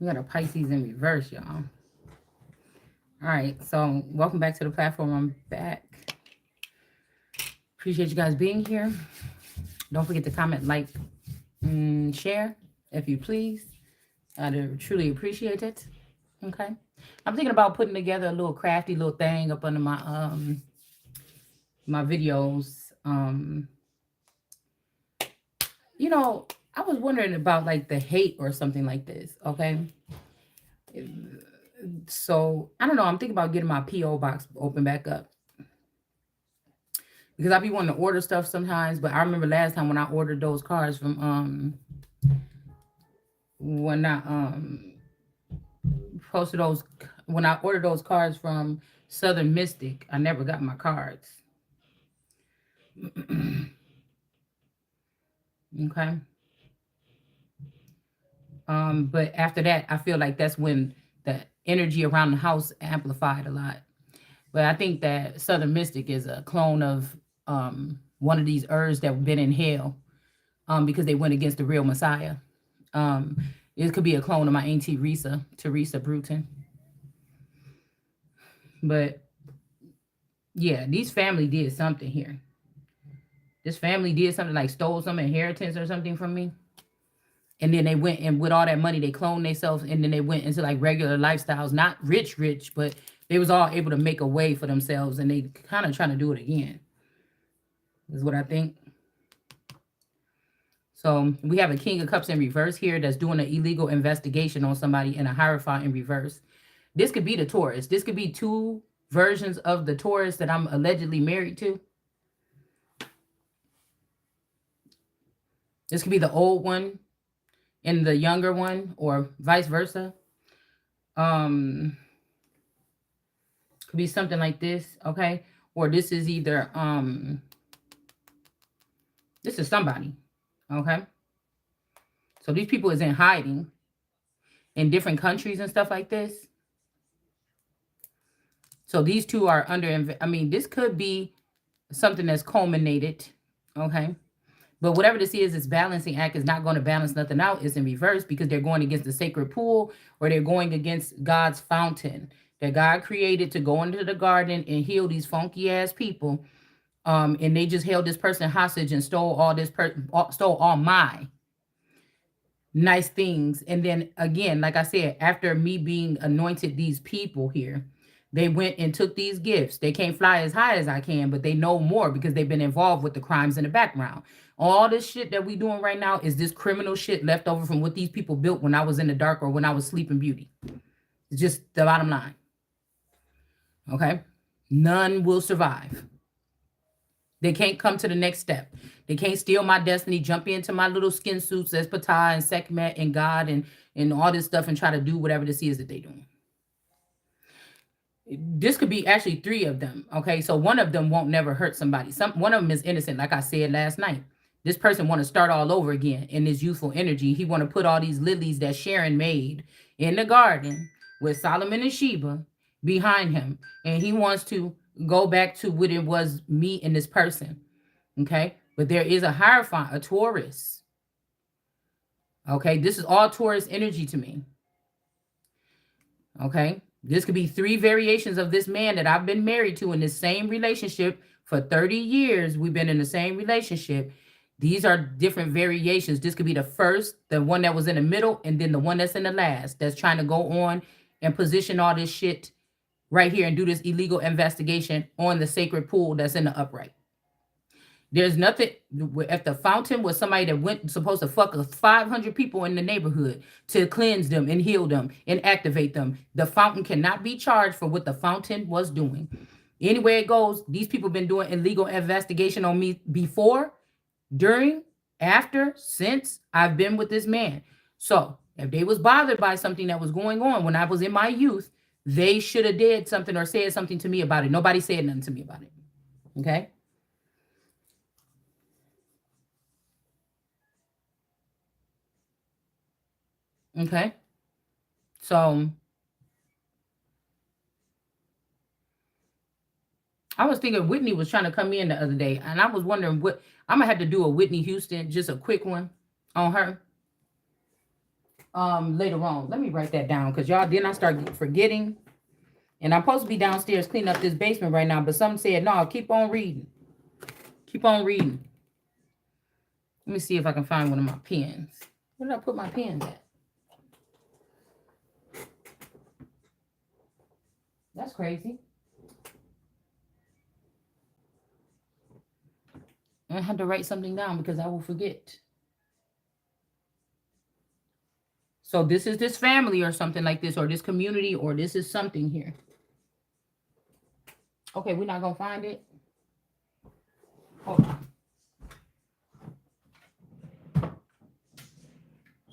We got a Pisces in reverse, y'all. All right, so welcome back to the platform. I'm back. Appreciate you guys being here. Don't forget to comment, like, and share if you please. I'd truly appreciate it. Okay. I'm thinking about putting together a little crafty little thing up under my videos. You know, I was wondering about like the hate or something like this. Okay. So I don't know. I'm thinking about getting my PO box open back up because I be wanting to order stuff sometimes. But I remember last time when I ordered those cards from when I posted those when I ordered those cards from Southern Mystic, I never got my cards. Okay. But after that, I feel like that's when the energy around the house amplified a lot. But I think that Southern Mystic is a clone of one of these herbs that have been in hell because they went against the real Messiah. Um, it could be a clone of my auntie Teresa Bruton. But yeah, these family did something here. This family did something like stole some inheritance or something from me. And then they went and with all that money, they cloned themselves and then they went into like regular lifestyles, not rich, but they was all able to make a way for themselves and they kind of trying to do it again. Is what I think. So we have a King of Cups in reverse here that's doing an illegal investigation on somebody and a Hierophant in reverse. This could be the Taurus. This could be two versions of the Taurus that I'm allegedly married to. This could be the old one and the younger one or vice versa. Could be something like this, okay? Or this is either this is somebody, okay? So these people is in hiding in different countries and stuff like this. So these two are under, I mean, this could be something that's culminated, okay? But whatever this is, this balancing act is not going to balance nothing out. It's in reverse because they're going against the sacred pool or they're going against God's fountain that God created to go into the garden and heal these funky ass people. And they just held this person hostage and stole all stole all my nice things. And then again, like I said, after me being anointed these people here, they went and took these gifts. They can't fly as high as I can, but they know more because they've been involved with the crimes in the background. All this shit that we doing right now is this criminal shit left over from what these people built when I was in the dark or when I was Sleeping Beauty. It's just the bottom line. Okay? None will survive. They can't come to the next step. They can't steal my destiny, jump into my little skin suits as Ptah and Sekhmet and God and all this stuff and try to do whatever this is that they're doing. This could be actually three of them, okay? So one of them won't never hurt somebody. One of them is innocent, like I said last night. This person want to start all over again in this youthful energy. He want to put all these lilies that Sharon made in the garden with Solomon and Sheba behind him. And he wants to go back to what it was, me and this person, okay? But there is a Hierophant, a Taurus, okay? This is all Taurus energy to me, okay? This could be three variations of this man that I've been married to in this same relationship for 30 years. We've been in the same relationship. These are different variations. This could be the first, the one that was in the middle, and then the one that's in the last that's trying to go on and position all this shit right here and do this illegal investigation on the sacred pool that's in the upright. There's nothing. If the fountain was somebody that went supposed to fuck 500 people in the neighborhood to cleanse them and heal them and activate them, the fountain cannot be charged for what the fountain was doing. Anywhere it goes, these people been doing illegal investigation on me before, during, after, since I've been with this man. So if they was bothered by something that was going on when I was in my youth, they should have did something or said something to me about it. Nobody said nothing to me about it. Okay. Okay. So I was thinking Whitney was trying to come in the other day, and I was wondering what I'm gonna have to do a Whitney Houston, just a quick one on her. later on. Let me write that down because y'all then I start forgetting. And I'm supposed to be downstairs cleaning up this basement right now, but some said, no, keep on reading. Keep on reading. Let me see if I can find one of my pens. Where did I put my pens at? That's crazy. I had to write something down because I will forget. So this is this family or something like this, or this community, or this is something here. Okay, we're not going to find it. Hold on.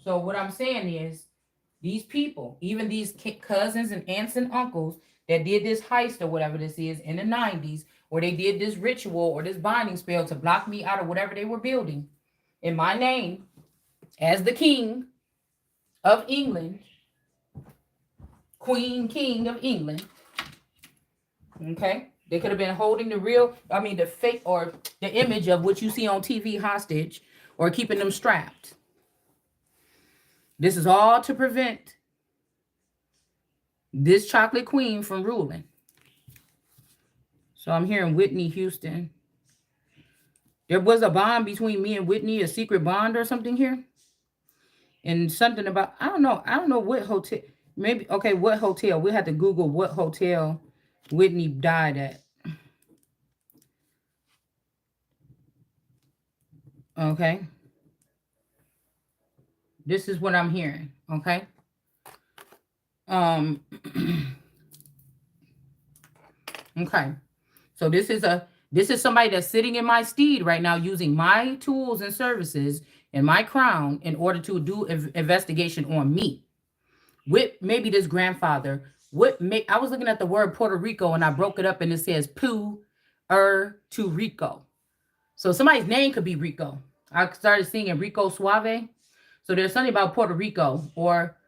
So what I'm saying is, these people, even these cousins and aunts and uncles that did this heist or whatever this is in the 90s, where they did this ritual or this binding spell to block me out of whatever they were building in my name as the king of England, king of England. Okay. They could have been holding the fake or the image of what you see on TV hostage or keeping them strapped. This is all to prevent this chocolate queen from ruling. So I'm hearing Whitney Houston. There was a bond between me and Whitney, a secret bond or something here. And something about, I don't know what hotel. Maybe, okay, what hotel? We had to Google what hotel Whitney died at. Okay. This is what I'm hearing. Okay. Okay. So this is somebody that's sitting in my steed right now using my tools and services and my crown in order to do investigation on me. With maybe this grandfather. I was looking at the word Puerto Rico and I broke it up and it says to Rico. So somebody's name could be Rico. I started singing Rico Suave. So there's something about Puerto Rico or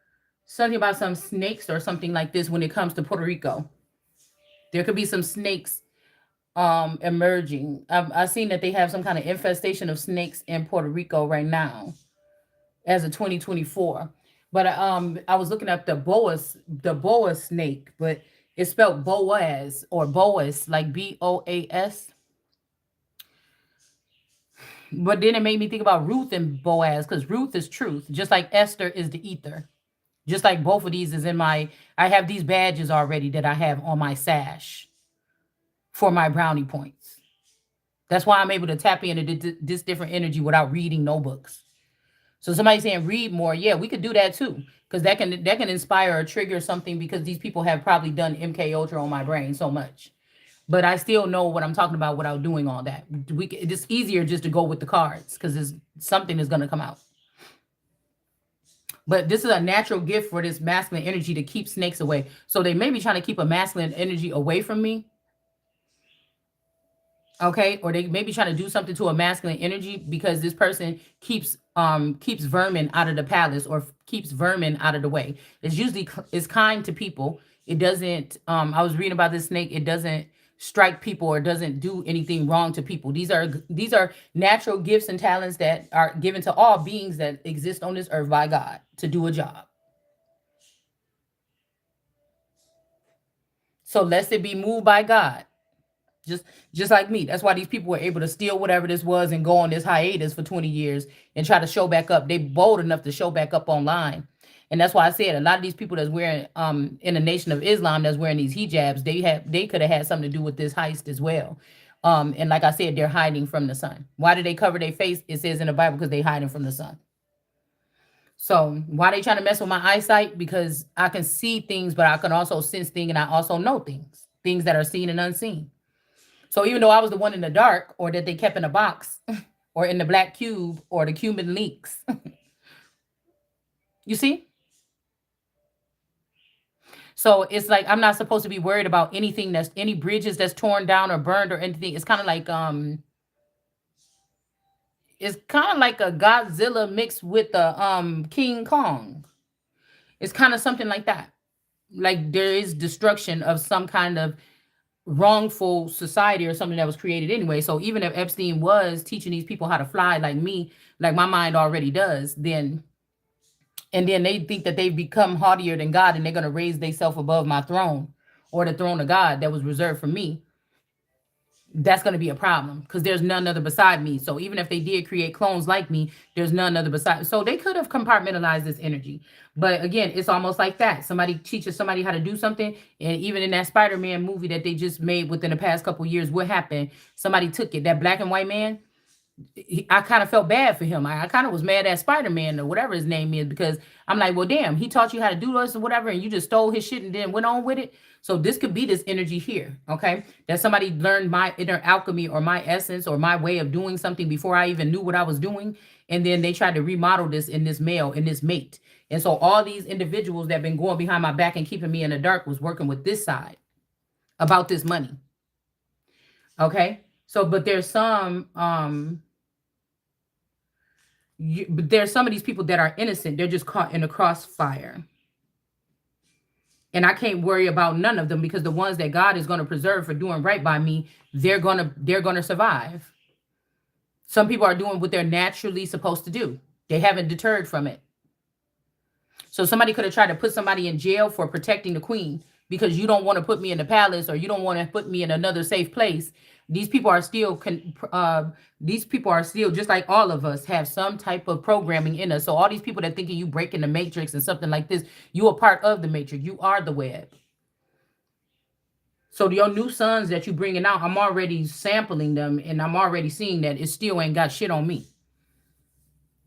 something about some snakes or something like this when it comes to Puerto Rico. There could be some snakes emerging. I've seen that they have some kind of infestation of snakes in Puerto Rico right now as of 2024. But I was looking up the boa snake, but it's spelled Boaz or Boas, like Boas. But then it made me think about Ruth and Boaz, because Ruth is truth, just like Esther is the ether. Just like both of these is I have these badges already that I have on my sash for my brownie points. That's why I'm able to tap into this different energy without reading no books. So somebody's saying read more. Yeah, we could do that too. Because that can inspire or trigger something, because these people have probably done MK Ultra on my brain so much. But I still know what I'm talking about without doing all that. It's easier just to go with the cards because something is going to come out. But this is a natural gift for this masculine energy to keep snakes away. So they may be trying to keep a masculine energy away from me. Okay, or they may be trying to do something to a masculine energy because this person keeps vermin out of the palace or keeps vermin out of the way. It's kind to people. It doesn't. I was reading about this snake. It doesn't strike people or doesn't do anything wrong to people. These are natural gifts and talents that are given to all beings that exist on this earth by God to do a job. So lest it be moved by God. Just like me. That's why these people were able to steal whatever this was and go on this hiatus for 20 years and try to show back up. They bold enough to show back up online. And that's why I said a lot of these people that's wearing in the Nation of Islam that's wearing these hijabs, they could have had something to do with this heist as well. And like I said, they're hiding from the sun. Why do they cover their face? It says in the Bible because they're hiding from the sun. So why they trying to mess with my eyesight? Because I can see things, but I can also sense things, and I also know things that are seen and unseen. So even though I was the one in the dark, or that they kept in a box, or in the black cube, or the Cuban links, you see? So it's like I'm not supposed to be worried about anything any bridges that's torn down or burned or anything. It's kind of like a Godzilla mixed with the King Kong. It's kind of something like that. Like there is destruction of some kind of wrongful society or something that was created anyway. So even if Epstein was teaching these people how to fly like me, like my mind already does, then And then they think that they've become haughtier than God and they're going to raise themselves above my throne or the throne of God that was reserved for me. That's going to be a problem because there's none other beside me. So even if they did create clones like me, there's none other beside. So they could have compartmentalized this energy. But again, it's almost like that. Somebody teaches somebody how to do something. And even in that Spider-Man movie that they just made within the past couple of years, what happened? Somebody took it. That black and white man, I kind of felt bad for him. I kind of was mad at Spider-Man or whatever his name is because I'm like, well, damn, he taught you how to do this or whatever, and you just stole his shit and then went on with it. So this could be this energy here, okay? That somebody learned my inner alchemy or my essence or my way of doing something before I even knew what I was doing, and then they tried to remodel this in this male, in this mate. And so all these individuals that been going behind my back and keeping me in the dark was working with this side about this money, okay? So, but there's some but there's some of these people that are innocent. They're just caught in a crossfire. And I can't worry about none of them because the ones that God is going to preserve for doing right by me, they're going to survive. Some people are doing what they're naturally supposed to do. They haven't deterred from it. So somebody could have tried to put somebody in jail for protecting the queen because you don't want to put me in the palace or you don't want to put me in another safe place. These people are still just like all of us have some type of programming in us. So all these people that thinking you breaking the matrix and something like this, you are part of the matrix. You are the web. So your new sons that you bringing out, I'm already sampling them and I'm already seeing that it still ain't got shit on me.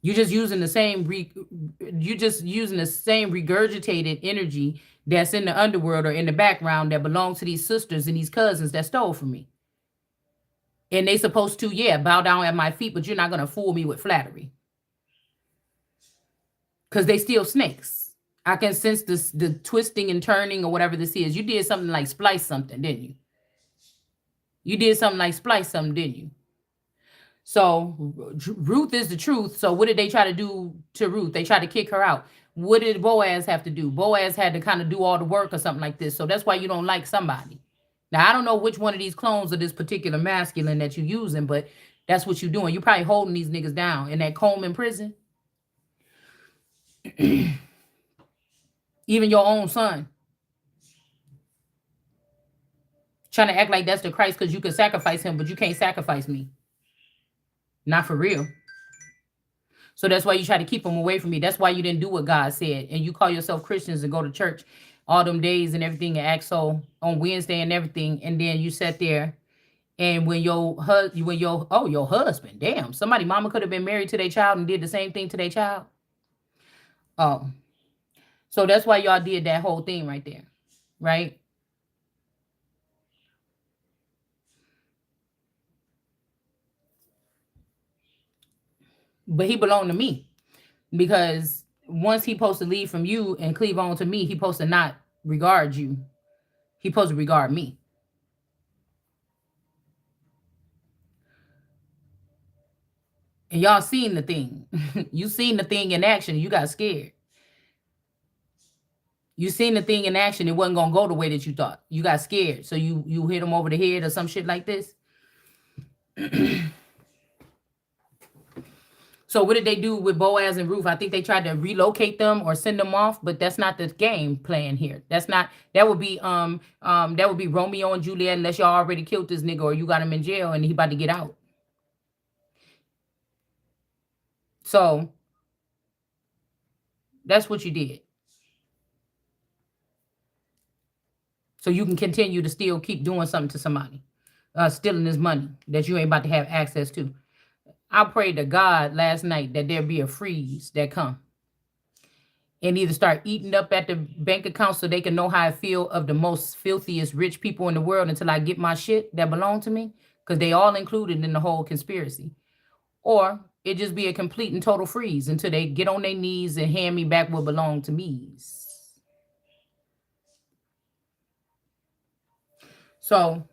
You're just using the same regurgitated energy that's in the underworld or in the background that belongs to these sisters and these cousins that stole from me. And they supposed to, bow down at my feet, but you're not going to fool me with flattery. Because they still snakes. I can sense the twisting and turning or whatever this is. You did something like splice something, didn't you? You did something like splice something, didn't you? So Ruth is the truth. So what did they try to do to Ruth? They tried to kick her out. What did Boaz have to do? Boaz had to kind of do all the work or something like this. So that's why you don't like somebody. Now, I don't know which one of these clones of this particular masculine that you're using, but that's what you're doing. You're probably holding these niggas down in that Coleman prison. Even your own son. Trying to act like that's the Christ because you can sacrifice him, but you can't sacrifice me. Not for real. So that's why you try to keep them away from me. That's why you didn't do what God said. And you call yourself Christians and go to church all them days and everything and act so on Wednesday and everything. And then you sat there and when your husband, damn, somebody mama could have been married to their child and did the same thing to their child. Oh. So that's why y'all did that whole thing right there. Right? But he belonged to me because once he supposed to leave from you and cleave on to me, he supposed to not regard you. He supposed to regard me. And y'all seen the thing. You seen the thing in action. You got scared. You seen the thing in action. It wasn't gonna go the way that you thought. You got scared. So you hit him over the head or some shit like this. So what did they do with Boaz and Ruth? I think they tried to relocate them or send them off, but that's not the game plan here. That would be Romeo and Juliet unless y'all already killed this nigga or you got him in jail and he about to get out. So that's what you did. So you can continue to still keep doing something to somebody, stealing this money that you ain't about to have access to. I prayed to God last night that there be a freeze that come and either start eating up at the bank account so they can know how I feel of the most filthiest rich people in the world until I get my shit that belong to me, because they all included in the whole conspiracy. Or it just be a complete and total freeze until they get on their knees and hand me back what belonged to me. So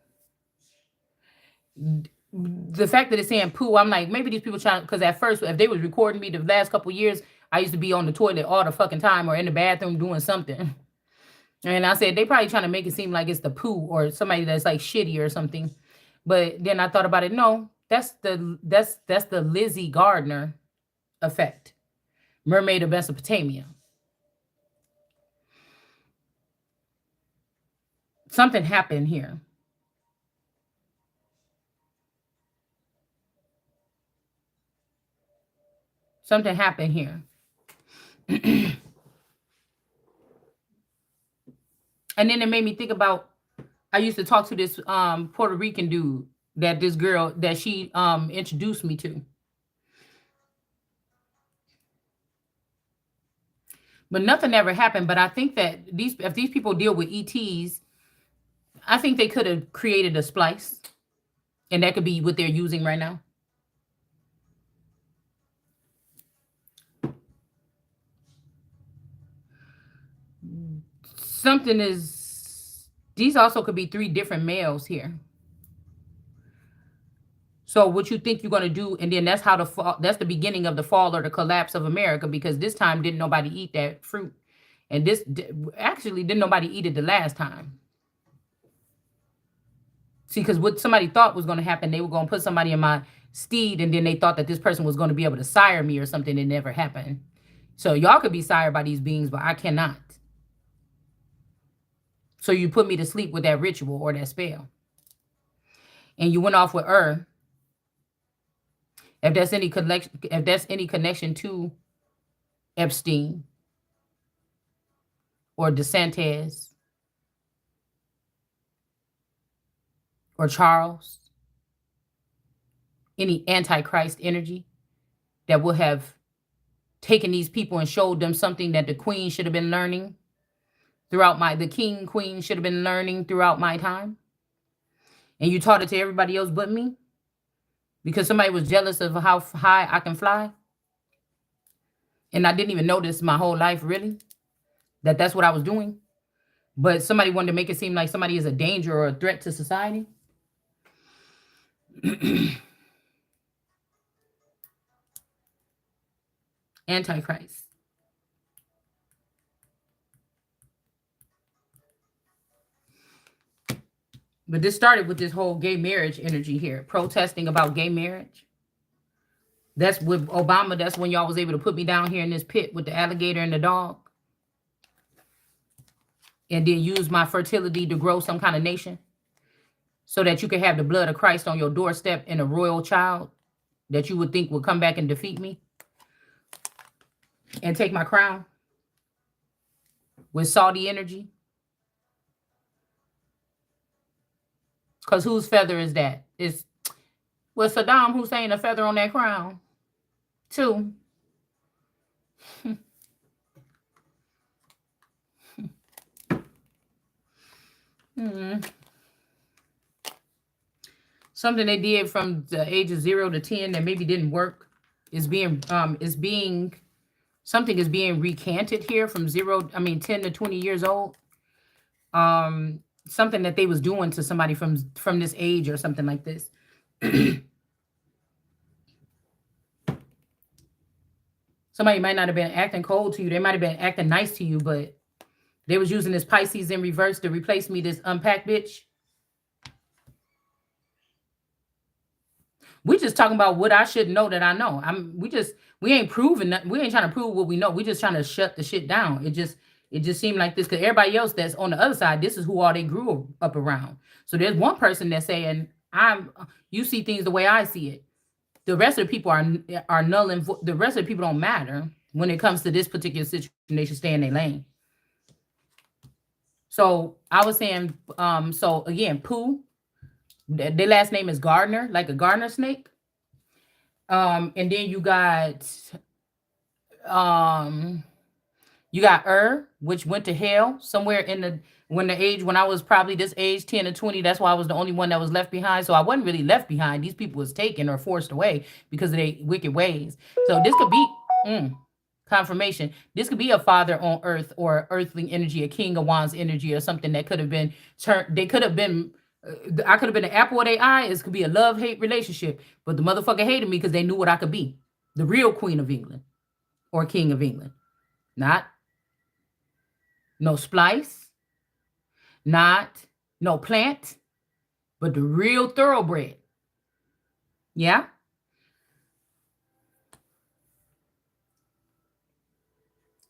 the fact that it's saying poo, I'm like, maybe these people trying, because at first, if they was recording me the last couple years, I used to be on the toilet all the fucking time or in the bathroom doing something. And I said, they probably trying to make it seem like it's the poo or somebody that's like shitty or something. But then I thought about it. No, that's the Lizzie Gardner effect. Mermaid of Mesopotamia. Something happened here. Something happened here. And then it made me think about, I used to talk to this Puerto Rican dude that this girl that she introduced me to. But nothing ever happened. But I think that these if these people deal with ETs, I think they could have created a splice. And that could be what they're using right now. Something is, these also could be three different males here. So what you think you're going to do, and then that's how the fall, that's the beginning of the fall or the collapse of America, because this time didn't nobody eat that fruit, and actually didn't nobody eat it the last time. See, because what somebody thought was going to happen, they were going to put somebody in my steed, and then they thought that this person was going to be able to sire me or something. It never happened. So y'all could be sired by these beings, but I cannot. So you put me to sleep with that ritual or that spell, and you went off with If that's any connection to Epstein or DeSantis or Charles, any antichrist energy that would have taken these people and showed them something that the queen should have been learning the king, queen should have been learning throughout my time. And you taught it to everybody else but me because somebody was jealous of how high I can fly. And I didn't even notice my whole life, really, that that's what I was doing. But somebody wanted to make it seem like somebody is a danger or a threat to society. Antichrist. But this started with this whole gay marriage energy here, protesting about gay marriage. That's with Obama. That's when y'all was able to put me down here in this pit with the alligator and the dog. And then use my fertility to grow some kind of nation. So that you could have the blood of Christ on your doorstep and a royal child that you would think would come back and defeat me. And take my crown. With Saudi energy. Because whose feather is that? It's with Saddam Hussein a feather on that crown? Too. Something they did from the age of 0 to 10 that maybe didn't work something is being recanted here from 10 to 20 years old. Something that they was doing to somebody from this age or something like this. Somebody might not have been acting cold to you. They might have been acting nice to you, but they was using this Pisces in reverse to replace me, this unpacked bitch. We just talking about what I should know that I know. We ain't proving that. We ain't trying to prove what we know. We just trying to shut the shit down. It just seemed like this because everybody else that's on the other side, this is who all they grew up around. So there's one person that's saying, you see things the way I see it. The rest of the people are null and the rest of the people don't matter when it comes to this particular situation. They should stay in their lane. So I was saying, so again, Pooh, their last name is Gardner, like a gardener snake. And then you got which went to hell somewhere when I was probably this age, 10 to 20. That's why I was the only one that was left behind. So I wasn't really left behind. These people was taken or forced away because of their wicked ways. So this could be confirmation. This could be a father on earth or earthling energy, a king of wands energy or something that could have been turned. They could have been, I could have been an apple of their eye. It could be a love-hate relationship. But the motherfucker hated me because they knew what I could be. The real queen of England or king of England. Not no splice, not no plant, but the real thoroughbred. Yeah?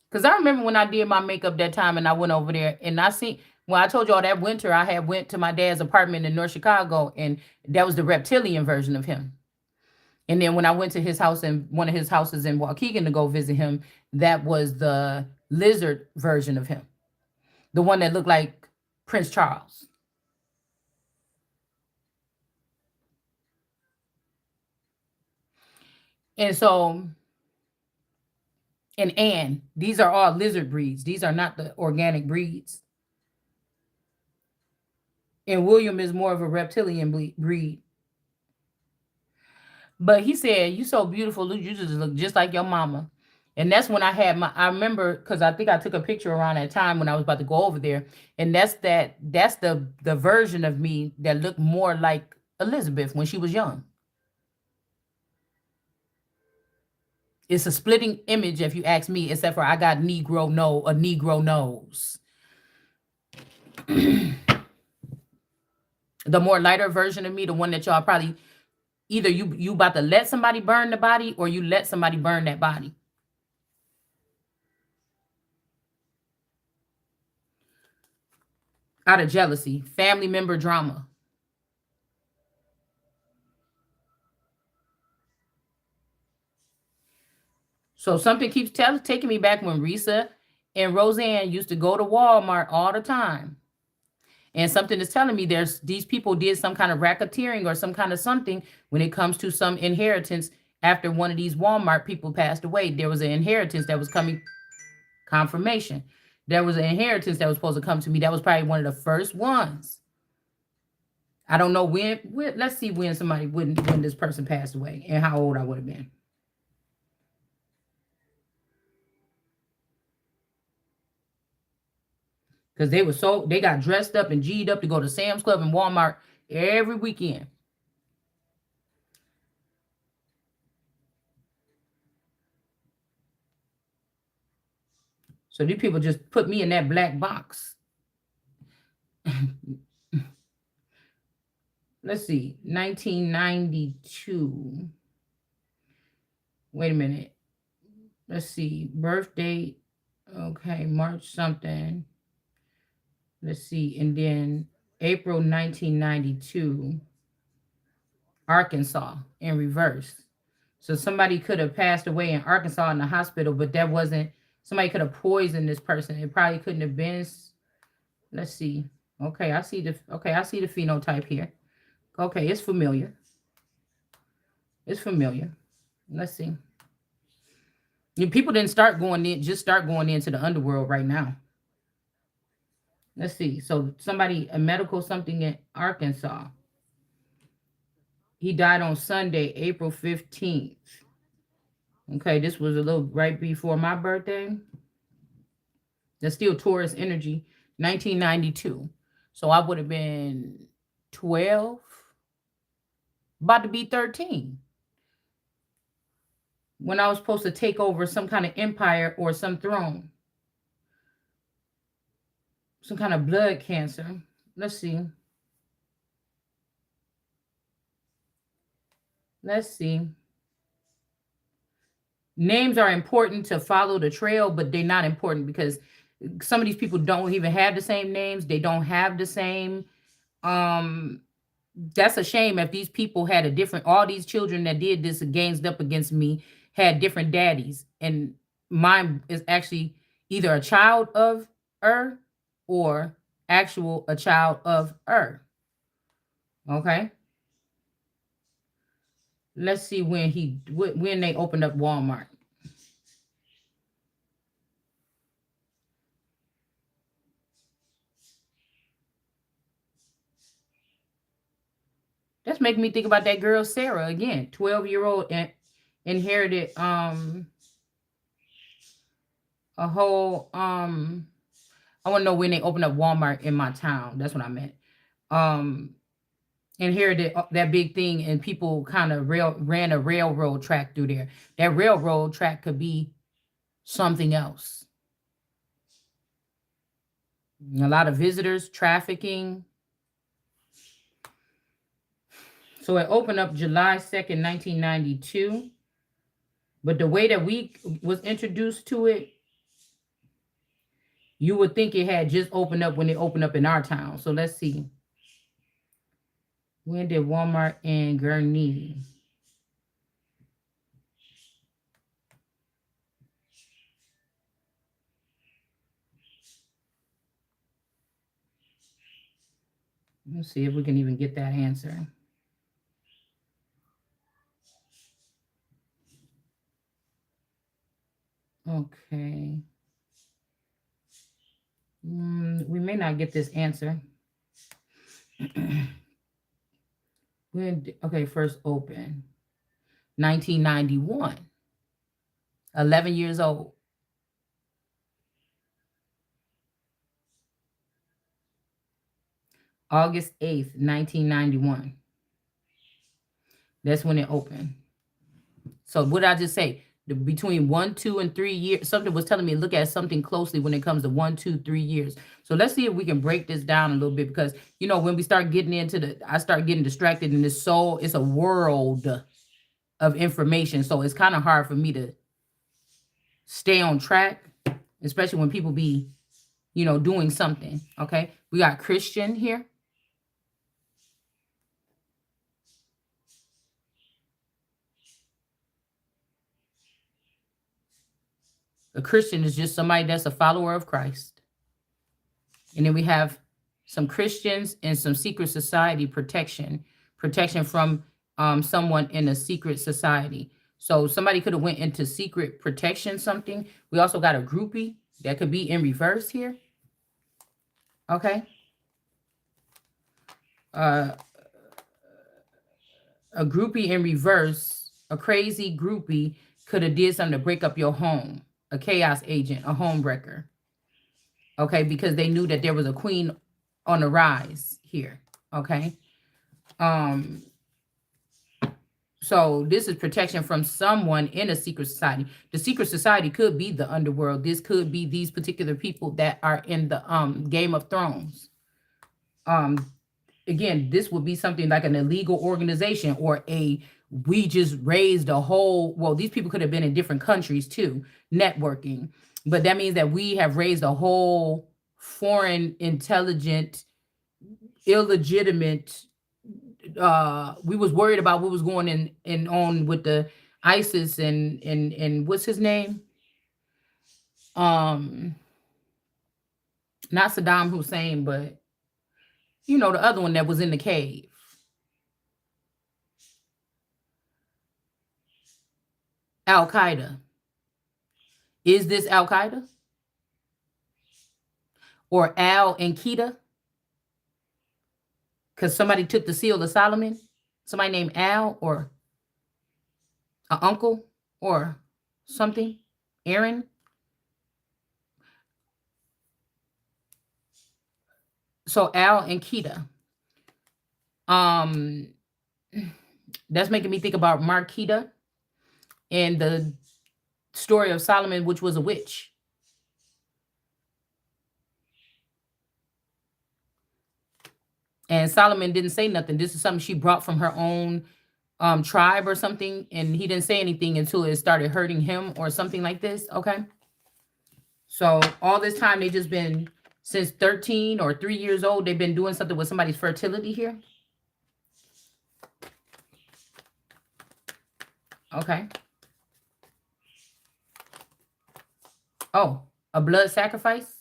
Because I remember when I did my makeup that time and I went over there and I seen, Well, I told you all that winter I had went to my dad's apartment in North Chicago, and that was the reptilian version of him. And then when I went to his house in one of his houses in Waukegan to go visit him, that was the lizard version of him, the one that looked like Prince Charles. And so, and Anne, these are all lizard breeds. These are not the organic breeds. And William is more of a reptilian breed. But he said, "You so beautiful, Luke. You just look just like your mama." And that's when I had my. I remember because I think I took a picture around that time when I was about to go over there, and That's the version of me that looked more like Elizabeth when she was young. It's a splitting image, if you ask me. Except for I got a Negro nose. The more lighter version of me, the one that y'all probably either you about to let somebody burn the body or you let somebody burn that body. Out of jealousy, family member drama. So something keeps taking me back when Risa and Roseanne used to go to Walmart all the time. And something is telling me there's these people did some kind of racketeering or some kind of something when it comes to some inheritance after one of these Walmart people passed away. There was an inheritance that was coming, confirmation. There was an inheritance that was supposed to come to me. That was probably one of the first ones. I don't know when let's see when this person passed away and how old I would have been. Because they got dressed up and G'd up to go to Sam's Club and Walmart every weekend. So these people just put me in that black box. Let's see, 1992. Wait a minute. Let's see, birth date. Okay, March something. Let's see, and then April 1992, Arkansas in reverse. So somebody could have passed away in Arkansas in the hospital, but that wasn't, somebody could have poisoned this person. It probably couldn't have been. Let's see. Okay, I see the phenotype here. Okay, it's familiar. It's familiar. Let's see. People didn't start going in, just start going into the underworld right now. Let's see. So somebody, a medical something in Arkansas. He died on Sunday, April 15th. Okay, this was a little right before my birthday. That's still Taurus energy, 1992. So I would have been 12, about to be 13. When I was supposed to take over some kind of empire or some throne. Some kind of blood cancer. Let's see. Let's see. Names are important to follow the trail, but they're not important because some of these people don't even have the same names. They don't have the same. That's a shame if these people had a different, all these children that did this against up against me had different daddies. And mine is actually either a child of or actual a child of Okay. Let's see when they opened up Walmart. That's making me think about that girl Sarah again, 12-year-old and inherited a whole I want to know when they opened up Walmart in my town. That's what I meant. Um Inherited that big thing and people kind of ran a railroad track through there. That railroad track could be something else. A lot of visitors, trafficking. So it opened up July 2nd, 1992. But the way that we was introduced to it, You would think it had just opened up when it opened up in our town. So let's see. When did Walmart in Gurnee? Let's see if we can even get that answer. Okay. We may not get this answer. Okay, first open. 1991. 11 years old. August 8th, 1991. That's when it opened. So what did I just say? Between 1, 2, and 3 years, something was telling me look at something closely when it comes to 1, 2, 3 years. So let's see if we can break this down a little bit, because when we start getting into I start getting distracted, and it's a world of information. So it's kind of hard for me to stay on track, especially when people be, doing something. Okay, we got Christian here. A Christian is just somebody that's a follower of Christ. And then we have some Christians and some secret society protection from someone in a secret society. So somebody could have went into secret protection something. We also got a groupie that could be in reverse here. Okay. A groupie in reverse, a crazy groupie could have did something to break up your home. A chaos agent, a home wrecker. Okay, because they knew that there was a queen on the rise here. Okay. So this is protection from someone in a secret society. The secret society could be the underworld. This could be these particular people that are in the Game of Thrones. Again, this would be something like an illegal organization, or we just raised a whole, well, these people could have been in different countries too, networking. But that means that we have raised a whole foreign, intelligent, illegitimate, we was worried about what was going on with the ISIS and what's his name? Not Saddam Hussein, but the other one that was in the cave. Al Qaeda. Is this Al Qaeda? Or Al and Qaeda? Because somebody took the seal of Solomon. Somebody named Al, or an uncle, or something. Aaron. So Al and Qaeda. That's making me think about Marquita and the story of Solomon, which was a witch. And Solomon didn't say nothing. This is something she brought from her own tribe or something, and he didn't say anything until it started hurting him or something like this. Okay. So all this time, they just been, since 13 or 3 years old, they've been doing something with somebody's fertility here. Okay. Oh, a blood sacrifice?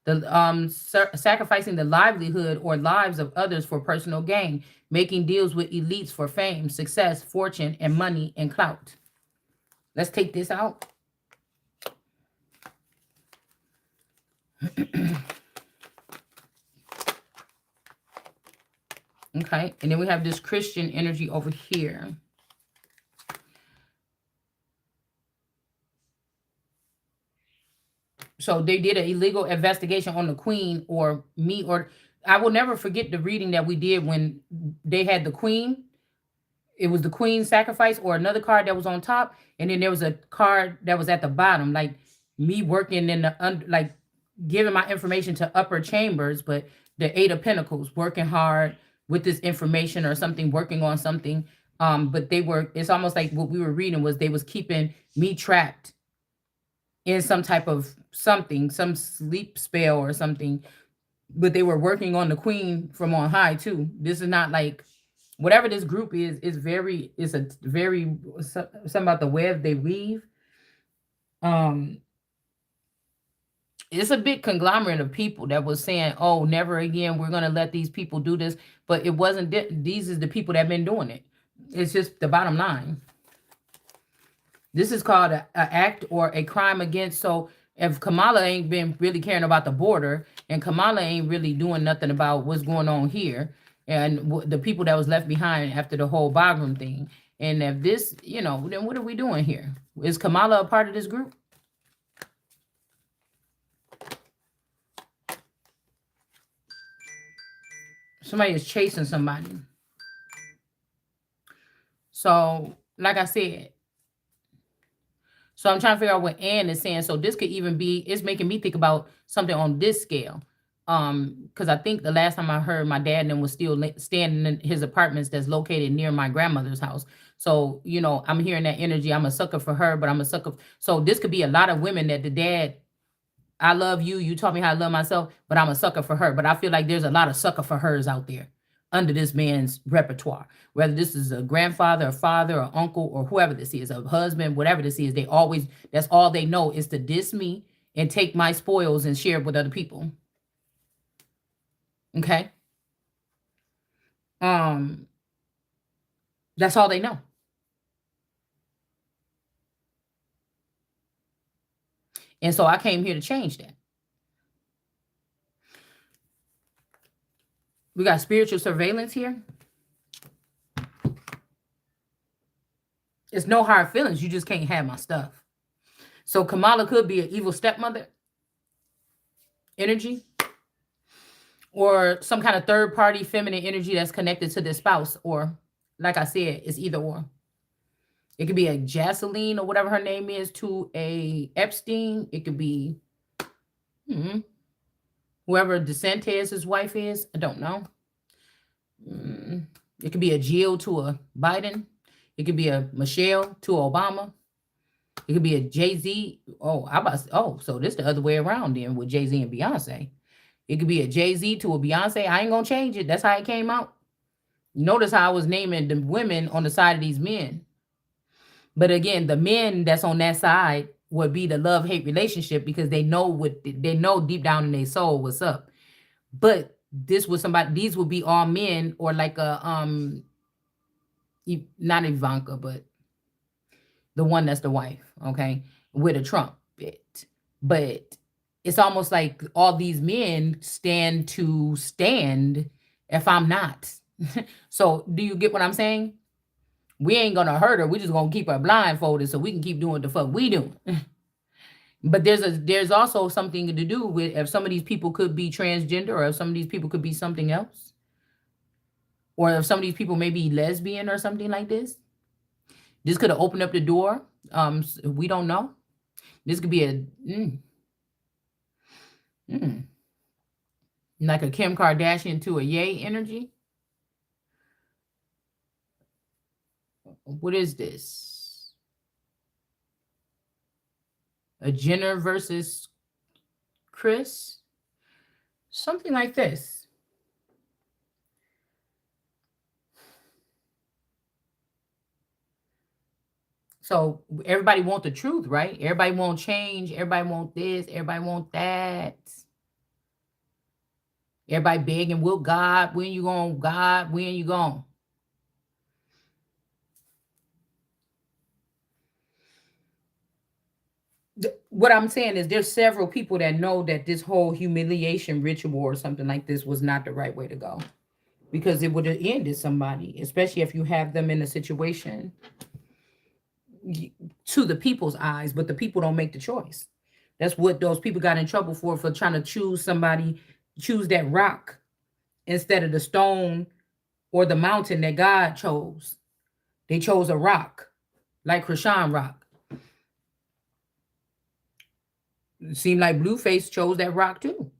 Sacrificing the livelihood or lives of others for personal gain, making deals with elites for fame, success, fortune, and money and clout. Let's take this out. Okay, and then we have this Christian energy over here. So they did an illegal investigation on the queen, or me, or I will never forget the reading that we did when they had the queen. It was the queen sacrifice, or another card that was on top, and then there was a card that was at the bottom, like me working in the like giving my information to upper chambers, but the 8 of Pentacles, working hard with this information or something, working on something. But it's almost like what we were reading was they was keeping me trapped in some type of something, some sleep spell or something, but they were working on the queen from on high too. This is not like whatever this group is very is a very something about the web they weave. Um, it's a big conglomerate of people that was saying, "Oh, never again. We're gonna let these people do this." But it wasn't. These is the people that been doing it. It's just the bottom line. This is called a act or a crime against. So if Kamala ain't been really caring about the border, and Kamala ain't really doing nothing about what's going on here, and the people that was left behind after the whole Bagram thing, and if this, then what are we doing here? Is Kamala a part of this group? Somebody is chasing somebody. So, like I said, so I'm trying to figure out what Ann is saying. So this could even be, it's making me think about something on this scale. Because I think the last time I heard, my dad and them was still standing in his apartments that's located near my grandmother's house. So, I'm hearing that energy. I'm a sucker for her, but I'm a sucker. So this could be a lot of women that the dad, I love you. You taught me how to love myself, but I'm a sucker for her. But I feel like there's a lot of sucker for hers out there under this man's repertoire. Whether this is a grandfather, a father, or uncle, or whoever this is, a husband, whatever this is, that's all they know is to diss me and take my spoils and share it with other people. Okay? That's all they know. And so I came here to change that. We got spiritual surveillance here. It's no hard feelings. You just can't have my stuff. So Kamala could be an evil stepmother energy, or some kind of third party feminine energy that's connected to this spouse. Or, like I said, it's either or. It could be a Jocelyn or whatever her name is to a Epstein. It could be whoever DeSantis' wife is. I don't know. It could be a Jill to a Biden. It could be a Michelle to Obama. It could be a Jay-Z. So this the other way around then with Jay-Z and Beyonce. It could be a Jay-Z to a Beyonce. I ain't gonna change it. That's how it came out. Notice how I was naming the women on the side of these men. But again, the men that's on that side would be the love-hate relationship because they know deep down in their soul what's up. But these would be all men, or like a not Ivanka, but the one that's the wife, okay, with a trumpet. But it's almost like all these men stand if I'm not. So do you get what I'm saying? We ain't gonna hurt her. We just gonna keep her blindfolded so we can keep doing the fuck we doing. But there's also something to do with if some of these people could be transgender, or if some of these people could be something else, or if some of these people may be lesbian or something like this. This could have opened up the door. We don't know. This could be like a Kim Kardashian to a Ye energy. What is this? A Jenner versus Chris? Something like this. So everybody want the truth, right? Everybody want change. Everybody want this. Everybody want that. Everybody begging, will God, when you going? God, when you going? What I'm saying is there's several people that know that this whole humiliation ritual or something like this was not the right way to go, because it would have ended somebody, especially if you have them in a situation to the people's eyes, but the people don't make the choice. That's what those people got in trouble for trying to choose that rock instead of the stone or the mountain that God chose. They chose a rock, like Krishan rock. It seemed like Blueface chose that rock too.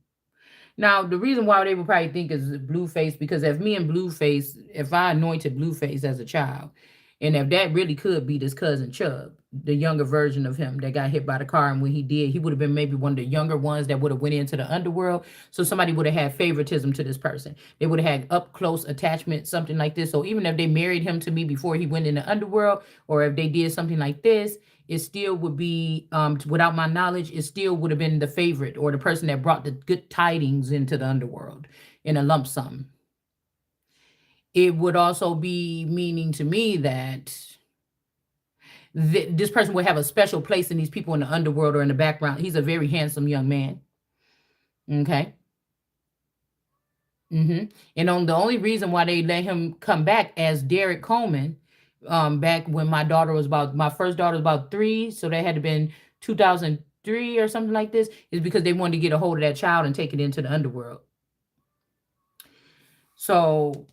Now, the reason why they would probably think is Blueface, because if I anointed Blueface as a child, And if that really could be this cousin Chubb, the younger version of him that got hit by the car, and when he did, he would have been maybe one of the younger ones that would have went into the underworld. So somebody would have had favoritism to this person. They would have had up close attachment, something like this. So even if they married him to me before he went in the underworld, or if they did something like this, it still would be, without my knowledge, it still would have been the favorite or the person that brought the good tidings into the underworld in a lump sum. It would also be meaning to me that this person would have a special place in these people in the underworld or in the background. He's a very handsome young man. Okay. And on the only reason why they let him come back as Derek Coleman, back when my first daughter was about 3, so they had to been 2003 or something like this, is because they wanted to get a hold of that child and take it into the underworld. So,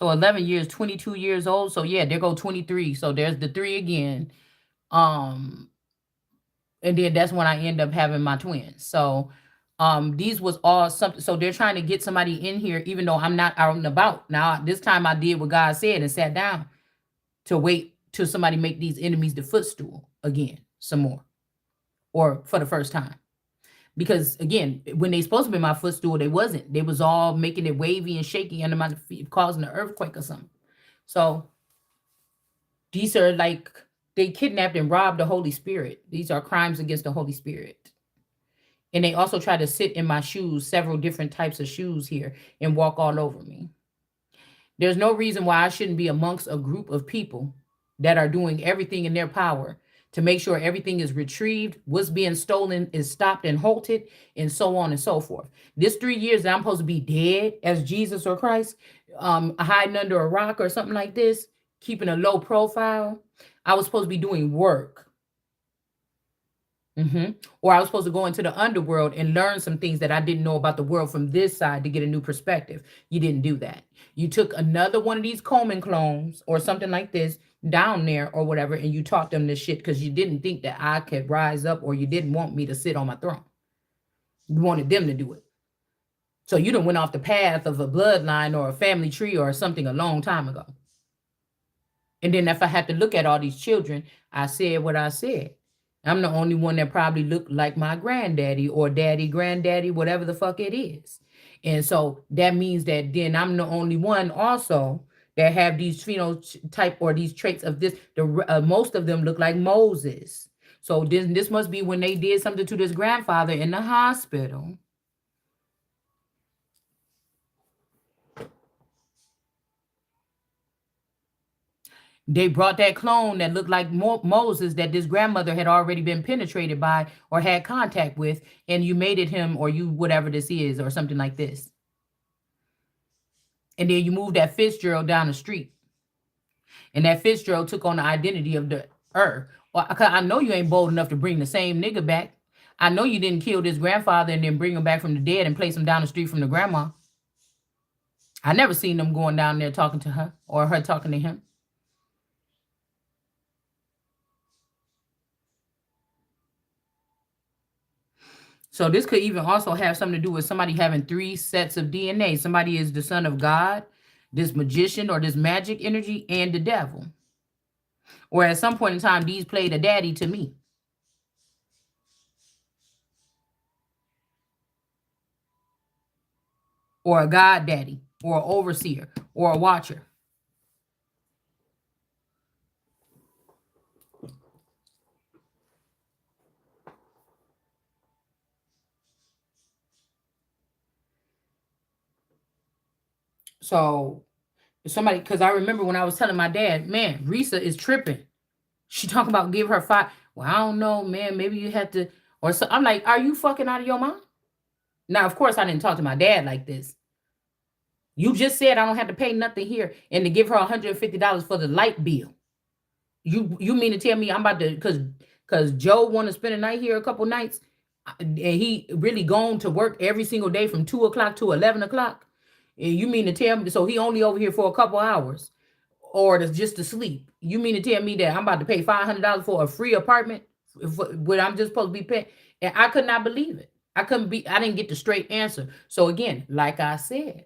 So 11 years, 22 years old. So yeah, there go 23. So there's the 3 again. And then that's when I end up having my twins. So these was all something. So they're trying to get somebody in here, even though I'm not out and about. Now, this time I did what God said and sat down to wait till somebody make these enemies the footstool again, some more, or for the first time. Because again, when they supposed to be my footstool, they wasn't. They was all making it wavy and shaky under my feet, causing an earthquake or something. So these are like, they kidnapped and robbed the Holy Spirit. These are crimes against the Holy Spirit. And they also try to sit in my shoes, several different types of shoes here, and walk all over me. There's no reason why I shouldn't be amongst a group of people that are doing everything in their power to make sure everything is retrieved, what's being stolen is stopped and halted, and so on and so forth. This 3 years that I'm supposed to be dead as Jesus or Christ, hiding under a rock or something like this, keeping a low profile, I was supposed to be doing work. Or I was supposed to go into the underworld and learn some things that I didn't know about the world from this side to get a new perspective. You didn't do that. You took another one of these Coleman clones or something like this down there or whatever, and you taught them this shit because you didn't think that I could rise up, or you didn't want me to sit on my throne. You wanted them to do it. So you done went off the path of a bloodline or a family tree or something a long time ago. And then if I had to look at all these children, I said what I said. I'm the only one that probably looked like my granddaddy or daddy, granddaddy, whatever the fuck it is. And so that means that then I'm the only one also that have these phenotype or these traits of this. Most of them look like Moses. So this must be when they did something to this grandfather in the hospital. They brought that clone that looked like Moses that this grandmother had already been penetrated by or had contact with, and you made it him, or you whatever this is, or something like this. And then you moved that Fitzgerald down the street. And that Fitzgerald took on the identity of the Well, I know you ain't bold enough to bring the same nigga back. I know you didn't kill this grandfather and then bring him back from the dead and place him down the street from the grandma. I never seen them going down there talking to her or her talking to him. So this could even also have something to do with somebody having 3 sets of DNA. Somebody is the son of God, this magician or this magic energy, and the devil. Or at some point in time, these played a daddy to me. Or a god daddy, or an overseer, or a watcher. So somebody, because I remember when I was telling my dad, man, Risa is tripping. She talking about give her 5. Well, I don't know, man. Maybe you have to, or so. I'm like, are you fucking out of your mind? Now, of course, I didn't talk to my dad like this. You just said I don't have to pay nothing here, and to give her $150 for the light bill. You mean to tell me I'm about to, because Joe want to spend a night here, a couple nights, and he really gone to work every single day from 2 o'clock to 11 o'clock. And you mean to tell me, so he only over here for a couple hours, or just to sleep? You mean to tell me that I'm about to pay $500 for a free apartment when I'm just supposed to be paying? And I could not believe it. I didn't get the straight answer. So again, like I said,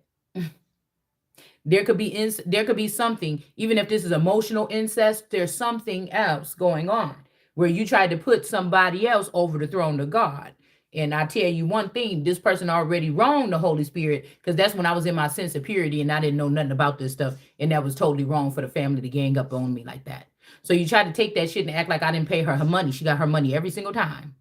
There could be something, even if this is emotional incest, there's something else going on where you tried to put somebody else over the throne of God. And I tell you one thing, this person already wronged the Holy Spirit, because that's when I was in my sense of purity and I didn't know nothing about this stuff. And that was totally wrong for the family to gang up on me like that. So you tried to take that shit and act like I didn't pay her money. She got her money every single time.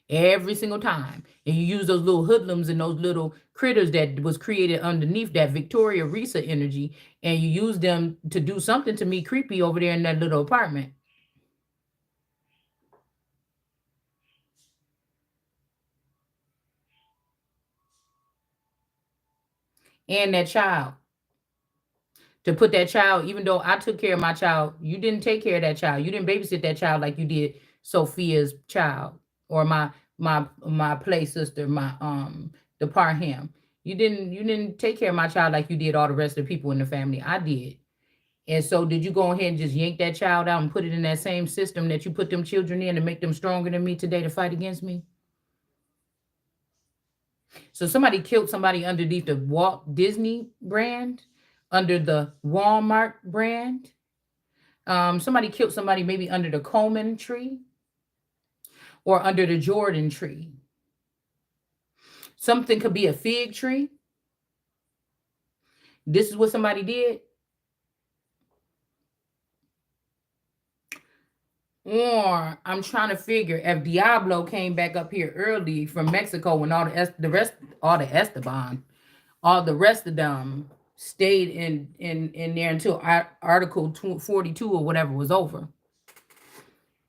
Every single time. And you use those little hoodlums and those little critters that was created underneath that Victoria Risa energy, and you use them to do something to me creepy over there in that little apartment. And that child. To put that child, even though I took care of my child, you didn't take care of that child. You didn't babysit that child like you did Sophia's child, or my play sister, my the Parham. You didn't take care of my child like you did all the rest of the people in the family. I did. And so did you go ahead and just yank that child out and put it in that same system that you put them children in to make them stronger than me today to fight against me? So somebody killed somebody underneath the Walt Disney brand, under the Walmart brand. Somebody killed somebody maybe under the Coleman tree or under the Jordan tree. Something could be a fig tree. This is what somebody did. Or I'm trying to figure if Diablo came back up here early from Mexico when all the Esteban, all the rest of them stayed in there until Article 42 or whatever was over.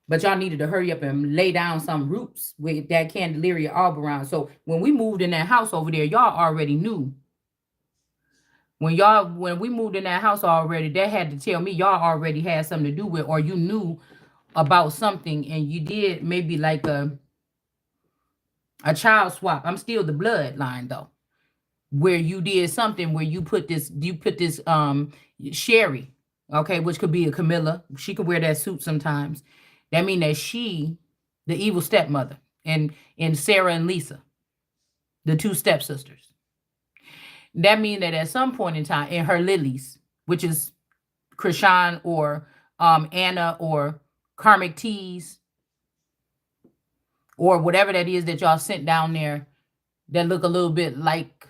But y'all needed to hurry up and lay down some roots with that Candelaria Albaron. So when we moved in that house over there, y'all already knew. When we moved in that house already, that had to tell me y'all already had something to do with, or you knew about something, and you did maybe like a child swap. I'm still the bloodline though, where you did something where you put this Sherry, okay, which could be a Camilla. She could wear that suit sometimes. That mean that she, the evil stepmother, and Sarah and Lisa, the two stepsisters. That mean that at some point in time, in her lilies, which is Krishan or Anna or Karmic Teas, or whatever that is that y'all sent down there, that look a little bit like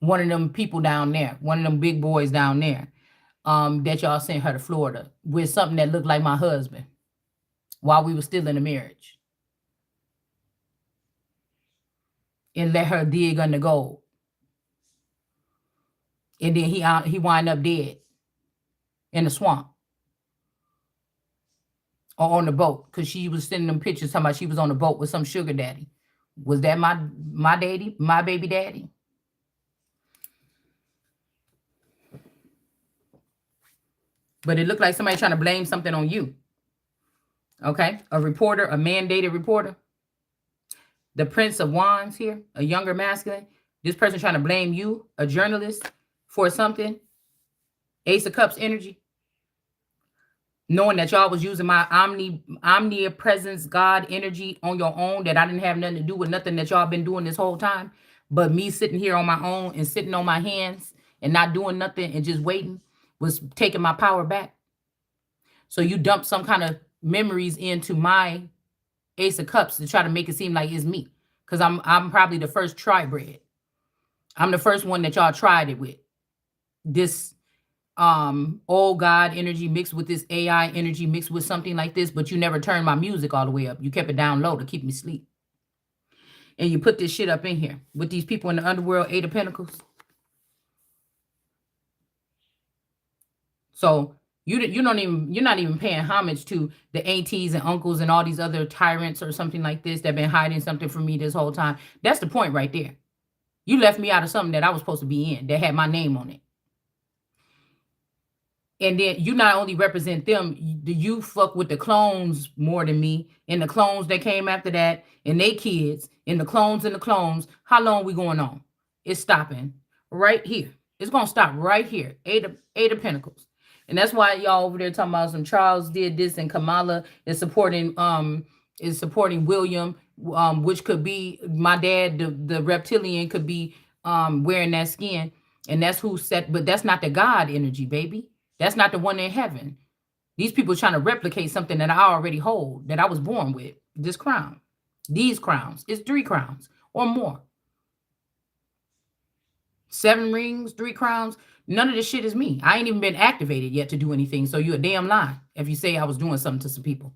one of them people down there, one of them big boys down there, that y'all sent her to Florida with something that looked like my husband while we were still in a marriage, and let her dig under gold. And then he wind up dead in the swamp or on the boat, because she was sending them pictures talking about she was on the boat with some sugar daddy. Was that my daddy, my baby daddy? But it looked like somebody trying to blame something on you. Okay, a reporter, a mandated reporter. The Prince of Wands here, a younger masculine. This person trying to blame you, a journalist, for something. Ace of Cups energy. Knowing that y'all was using my omnipresence God energy on your own, that I didn't have nothing to do with nothing that y'all been doing this whole time, but me sitting here on my own and sitting on my hands and not doing nothing and just waiting was taking my power back. So you dump some kind of memories into my Ace of Cups to try to make it seem like it's me, because I'm probably the first tribred. I'm the first one that y'all tried it with. This old God energy mixed with this AI energy mixed with something like this, but you never turned my music all the way up. You kept it down low to keep me asleep. And you put this shit up in here with these people in the underworld, Eight of Pentacles. So you're not even paying homage to the aunties and uncles and all these other tyrants or something like this that been hiding something from me this whole time. That's the point right there. You left me out of something that I was supposed to be in that had my name on it. And then you not only represent them, you fuck with the clones more than me, and the clones that came after that, and they kids, and the clones and the clones. How long we going on? It's stopping right here. It's gonna stop right here. Eight of Pentacles. And that's why y'all over there talking about some Charles did this and Kamala is supporting William, which could be my dad, the reptilian could be wearing that skin. And that's who set, but that's not the God energy, baby. That's not the one in heaven. These people trying to replicate something that I already hold, that I was born with. This crown. These crowns. It's 3 crowns or more. 7 rings, 3 crowns. None of this shit is me. I ain't even been activated yet to do anything. So you a damn lie if you say I was doing something to some people.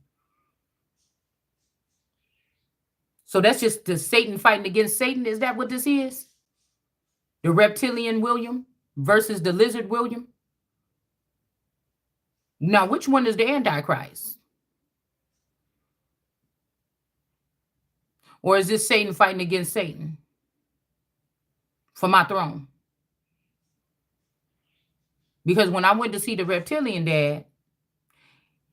So that's just the Satan fighting against Satan. Is that what this is? The reptilian William versus the lizard William? Now, which one is the Antichrist? Or is this Satan fighting against Satan for my throne? Because when I went to see the reptilian dad,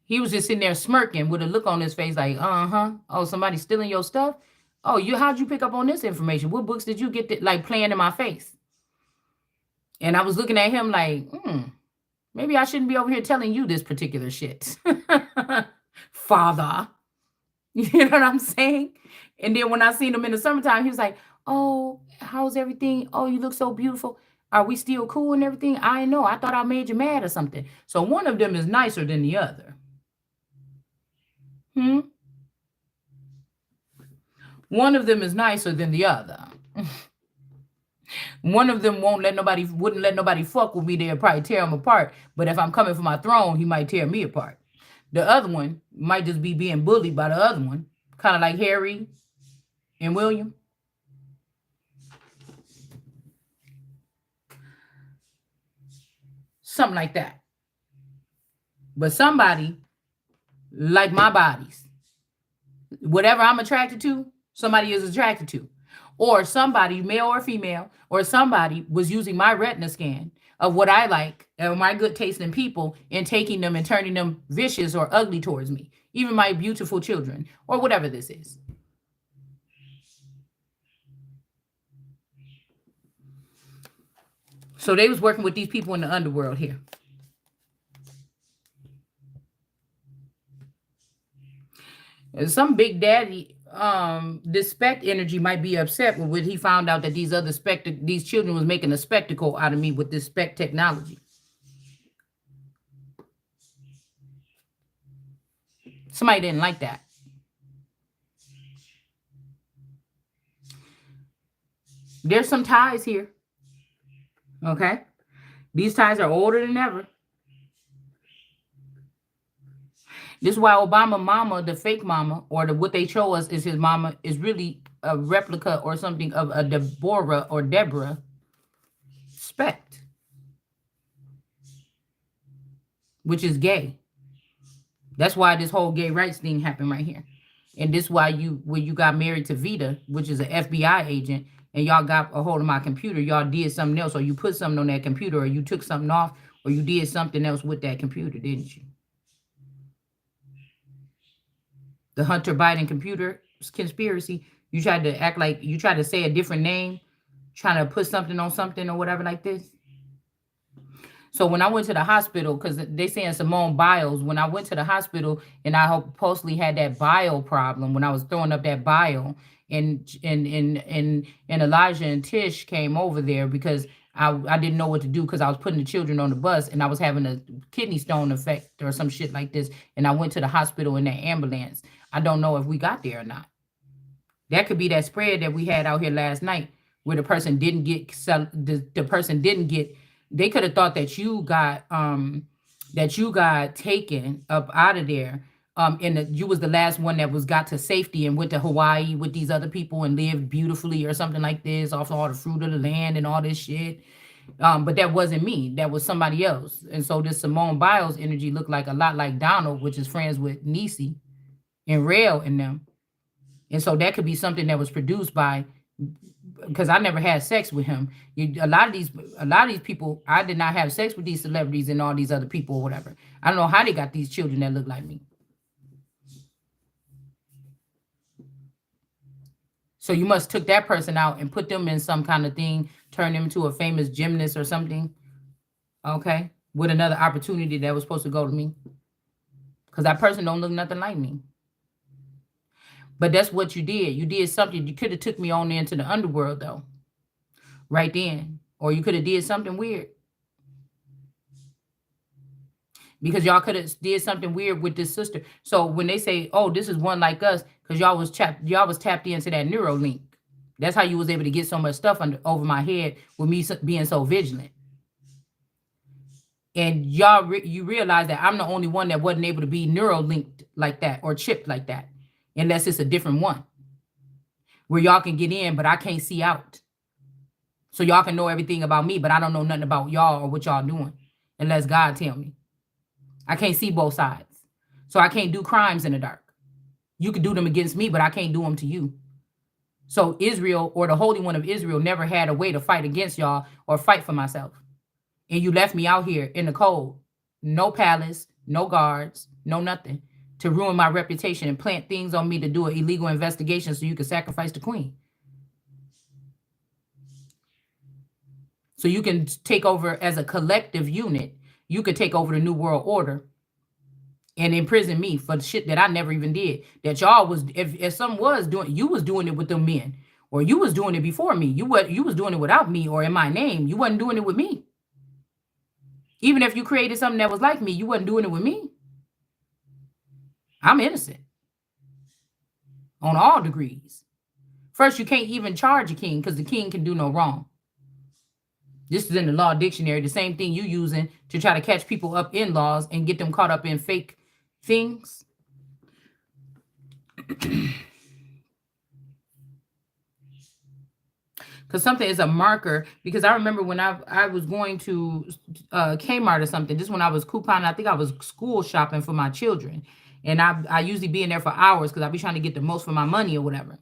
he was just sitting there smirking with a look on his face like, oh, somebody's stealing your stuff? Oh, how'd you pick up on this information? What books did you get that, like, playing in my face? And I was looking at him like, maybe I shouldn't be over here telling you this particular shit. Father. You know what I'm saying? And then when I seen him in the summertime, he was like, oh, how's everything? Oh, you look so beautiful. Are we still cool and everything? I know. I thought I made you mad or something. So one of them is nicer than the other. One of them is nicer than the other. One of them wouldn't let nobody fuck with me. They'll probably tear him apart. But if I'm coming for my throne, he might tear me apart. The other one might just be being bullied by the other one. Kind of like Harry and William. Something like that. But somebody like my bodies, whatever I'm attracted to, somebody is attracted to. Or somebody, male or female, or somebody was using my retina scan of what I like and my good taste in people and taking them and turning them vicious or ugly towards me. Even my beautiful children or whatever this is. So they was working with these people in the underworld here. And some big daddy, this spect energy might be upset when he found out that these children was making a spectacle out of me with this spect technology. Somebody didn't like that. There's some ties here. Okay. These ties are older than ever. This is why Obama mama, the fake mama, or what they show us is his mama, is really a replica or something of a Deborah or Deborah Spect, which is gay. That's why this whole gay rights thing happened right here. And this is why when you got married to Vita, which is an FBI agent, and y'all got a hold of my computer, y'all did something else, or you put something on that computer, or you took something off, or you did something else with that computer, didn't you? The Hunter Biden computer conspiracy, you tried to act like, you tried to say a different name, trying to put something on something or whatever like this. So when I went to the hospital, because they saying Simone Biles, when I went to the hospital and I supposedly had that bile problem, when I was throwing up that bile, and Elijah and Tish came over there because I didn't know what to do because I was putting the children on the bus and I was having a kidney stone effect or some shit like this. And I went to the hospital in that ambulance. I don't know if we got there or not. That could be that spread that we had out here last night where the person didn't get, the person didn't get, they could have thought that you got taken up out of there. And you was the last one that was got to safety and went to Hawaii with these other people and lived beautifully or something like this off all the fruit of the land and all this shit. But that wasn't me. That was somebody else. And so this Simone Biles energy looked like a lot like Donald, which is friends with Niecy and Rail and them. And so that could be something that was produced by, because I never had sex with him. A lot of these people, I did not have sex with these celebrities and all these other people or whatever. I don't know how they got these children that look like me. So you must took that person out and put them in some kind of thing, turn them into a famous gymnast or something. Okay. With another opportunity that was supposed to go to me. Because that person don't look nothing like me. But that's what you did. You did something. You could have took me on into the underworld though. Right then. Or you could have did something weird. Because y'all could have did something weird with this sister. So when they say, "Oh, this is one like us," because y'all was tapped into that neuro link. That's how you was able to get so much stuff over my head with me being so vigilant. And y'all, you realize that I'm the only one that wasn't able to be neuro linked like that or chipped like that, unless it's a different one where y'all can get in, but I can't see out. So y'all can know everything about me, but I don't know nothing about y'all or what y'all doing unless God tell me. I can't see both sides. So I can't do crimes in the dark. You can do them against me, but I can't do them to you. So Israel, or the Holy One of Israel, never had a way to fight against y'all or fight for myself. And you left me out here in the cold. No palace, no guards, no nothing. To ruin my reputation and plant things on me to do an illegal investigation so you could sacrifice the queen. So you can take over as a collective unit. You could take over the New World Order and imprison me for the shit that I never even did. That y'all was, if some was doing, you was doing it with them men, or you was doing it before me. You was doing it without me or in my name. You wasn't doing it with me. Even if you created something that was like me, you wasn't doing it with me. I'm innocent on all degrees. First, you can't even charge a king because the king can do no wrong. This is in the law dictionary, the same thing you using to try to catch people up in laws and get them caught up in fake things. Because something is a marker. Because I remember when I was going to Kmart or something, just when I was couponing, I think I was school shopping for my children. And I usually be in there for hours because I be trying to get the most for my money or whatever.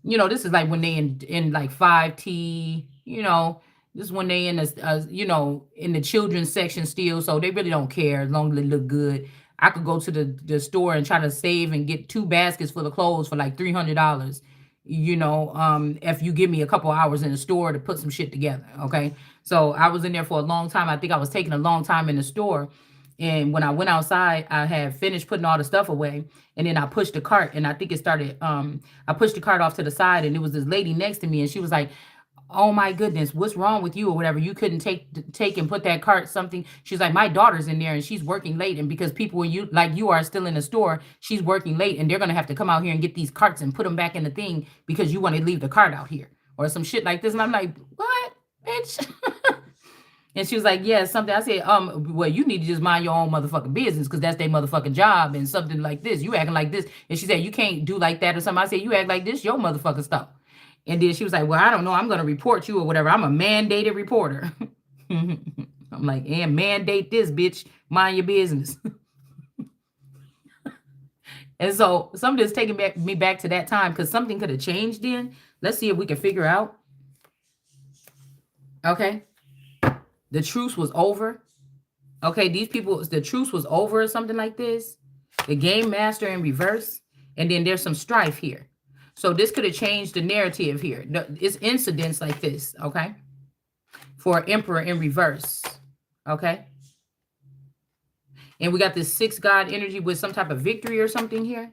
You know, this is like when they in like 5T, you know, this is when they in the, you know, in the children's section still. So they really don't care as long as they look good. I could go to the store and try to save and get 2 baskets full of clothes for like $300. You know, if you give me a couple hours in the store to put some shit together. Okay. So I was in there for a long time. I think I was taking a long time in the store. And when I went outside, I had finished putting all the stuff away. And then I pushed the cart, and I think it started, I pushed the cart off to the side, and it was this lady next to me, and she was like, "Oh my goodness, what's wrong with you?" or whatever. "You couldn't take and put that cart something." She's like, "My daughter's in there and she's working late. And because people when you like you are still in the store, she's working late, and they're gonna have to come out here and get these carts and put them back in the thing because you want to leave the cart out here." Or some shit like this. And I'm like, "What, bitch?" And she was like, "Yeah, something." I said, well, you need to just mind your own motherfucking business because that's their motherfucking job and something like this. You acting like this. And she said, "You can't do like that or something." I said, "You act like this, your motherfucking stuff." And then she was like, "Well, I don't know. I'm going to report you or whatever. I'm a mandated reporter." I'm like, "And mandate this, bitch. Mind your business." And so something is taking me back to that time because something could have changed then. Let's see if we can figure out. Okay. The truce was over. Okay, these people, the truce was over or something like this. The game master in reverse. And then there's some strife here. So this could have changed the narrative here. It's incidents like this, okay? For emperor in reverse, okay? And we got this 6 God energy with some type of victory or something here.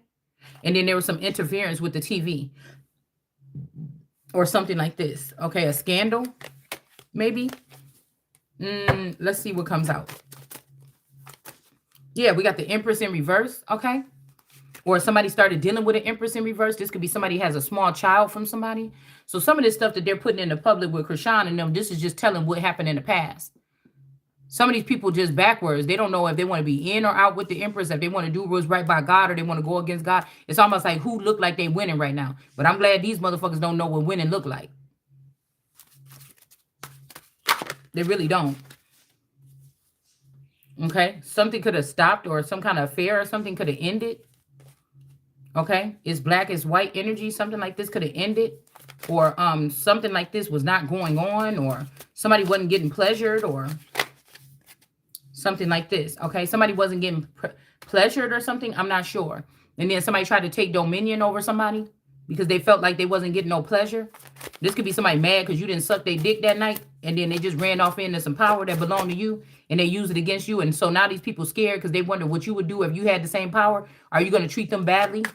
And then there was some interference with the TV. Or something like this. Okay, a scandal, maybe. Let's see what comes out. Yeah, we got the Empress in reverse, okay? Or somebody started dealing with an Empress in reverse. This could be somebody has a small child from somebody. So some of this stuff that they're putting in the public with Krishan and them, this is just telling what happened in the past. Some of these people just backwards. They don't know if they want to be in or out with the Empress, if they want to do what's right by God or they want to go against God. It's almost like who look like they winning right now. But I'm glad these motherfuckers don't know what winning look like. They really don't. Okay, something could have stopped or some kind of affair or something could have ended. Okay, it's black, it's white energy. Something like this could have ended, or something like this was not going on, or somebody wasn't getting pleasured, or something like this. Okay, somebody wasn't getting pleasured or something. I'm not sure. And then somebody tried to take dominion over somebody because they felt like they wasn't getting no pleasure. This could be somebody mad because you didn't suck their dick that night, and then they just ran off into some power that belonged to you, and they use it against you. And so now these people scared because they wonder what you would do if you had the same power. Are you going to treat them badly?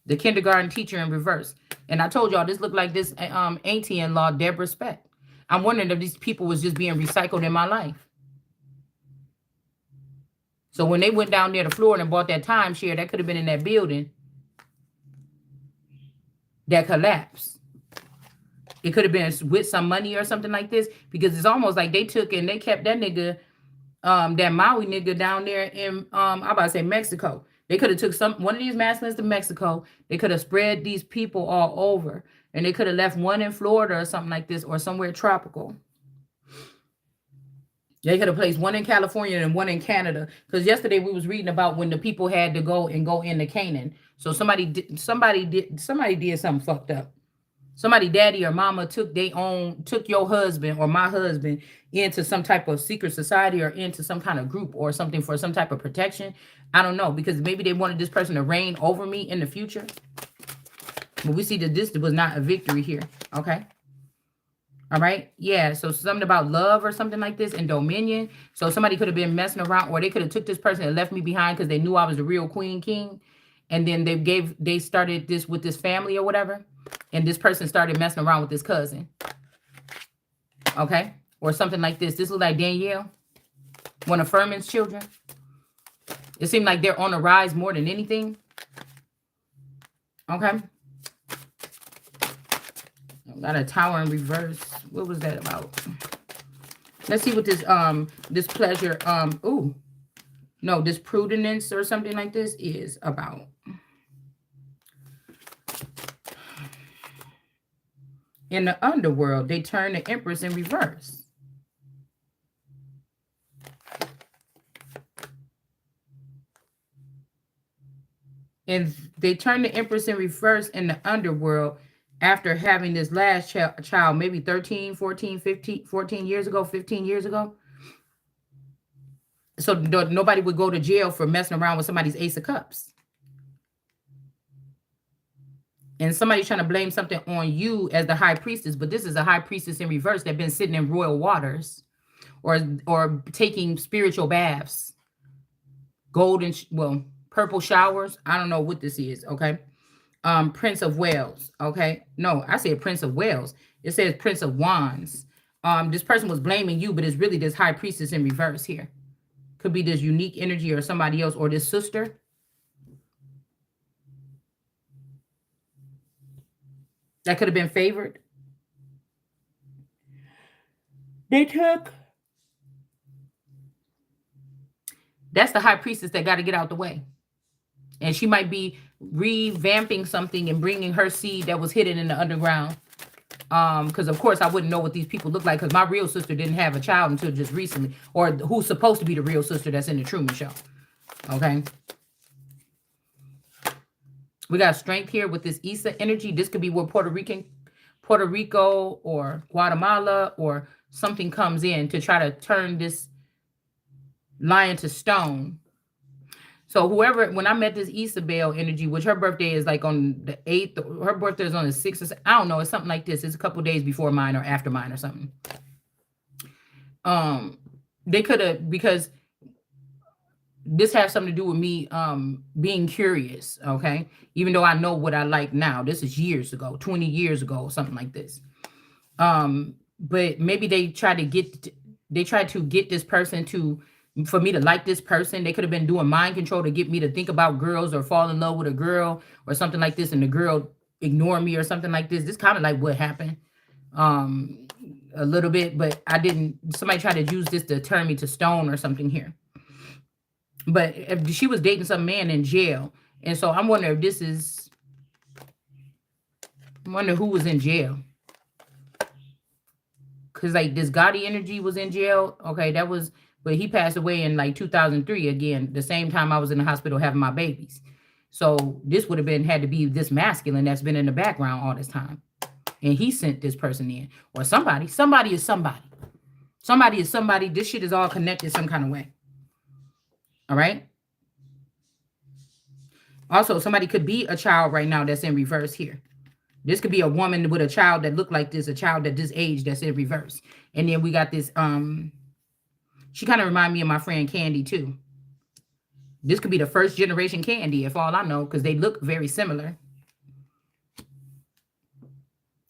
The kindergarten teacher in reverse. And I told y'all this looked like this auntie-in-law, Deborah Speck. I'm wondering if these people was just being recycled in my life. So when they went down there to Florida and bought that timeshare, that could have been in that building that collapsed. It could have been with some money or something like this, because it's almost like they took and they kept that nigga, that Maui nigga down there in, I'm about to say Mexico. They could have took one of these masculines to Mexico. They could have spread these people all over, and they could have left one in Florida or something like this, or somewhere tropical. They could have placed one in California and one in Canada. Because yesterday we was reading about when the people had to go into Canaan. So somebody did something fucked up. Somebody, daddy or mama, took your husband or my husband into some type of secret society or into some kind of group or something for some type of protection. I don't know, because maybe they wanted this person to reign over me in the future. But we see that this was not a victory here. Okay. All right. Yeah. So something about love or something like this and dominion. So somebody could have been messing around, or they could have took this person and left me behind because they knew I was the real queen king. And then they started this with this family or whatever. And this person started messing around with this cousin. Okay. Or something like this. This looks like Danielle, one of Furman's children. It seemed like they're on the rise more than anything. Okay. Got a tower in reverse. What was that about? Let's see what this pleasure, this prudence or something like this is about. In the underworld, they turn the Empress in reverse. And they turn the Empress in reverse in the underworld after having this last child, maybe 13, 14, 15, 14 years ago, 15 years ago. So nobody would go to jail for messing around with somebody's Ace of Cups. And somebody's trying to blame something on you as the high priestess, but this is a high priestess in reverse that's been sitting in royal waters or taking spiritual baths, purple showers. I don't know what this is, okay? Prince of Wales, okay? No, I said Prince of Wales. It says Prince of Wands. This person was blaming you, but it's really this high priestess in reverse here. Could be this unique energy or somebody else or this sister. That could have been favored. That's the high priestess that got to get out the way. And she might be revamping something and bringing her seed that was hidden in the underground. Because, of course, I wouldn't know what these people look like because my real sister didn't have a child until just recently. Or who's supposed to be the real sister that's in the Truman Show. Okay. We got strength here with this Issa energy. This could be where Puerto Rico or Guatemala or something comes in to try to turn this lion to stone. So whoever, when I met this Isabel energy, which her birthday is like on the 8th, her birthday is on the 6th. I don't know. It's something like this. It's a couple days before mine or after mine or something. They could have, because this has something to do with me being curious, okay? Even though I know what I like now. This is years ago, 20 years ago, something like this. But maybe they tried to get this person for me to like this person. They could have been doing mind control to get me to think about girls or fall in love with a girl or something like this, and the girl ignore me or something like this. This kind of like what happened a little bit, but I didn't. Somebody tried to use this to turn me to stone or something here. But if she was dating some man in jail. And so I'm wondering if this is, I wonder who was in jail. Because like this Gotti energy was in jail. Okay, that was, but he passed away in like 2003 again, the same time I was in the hospital having my babies. So this would have had to be this masculine that's been in the background all this time. And he sent this person in. Or somebody is somebody. Somebody is somebody. This shit is all connected some kind of way. All right. Also, somebody could be a child right now that's in reverse here. This could be a woman with a child that looked like this, a child at this age that's in reverse. And then we got this, she kind of reminds me of my friend Candy too. This could be the first generation Candy, if all I know, because they look very similar.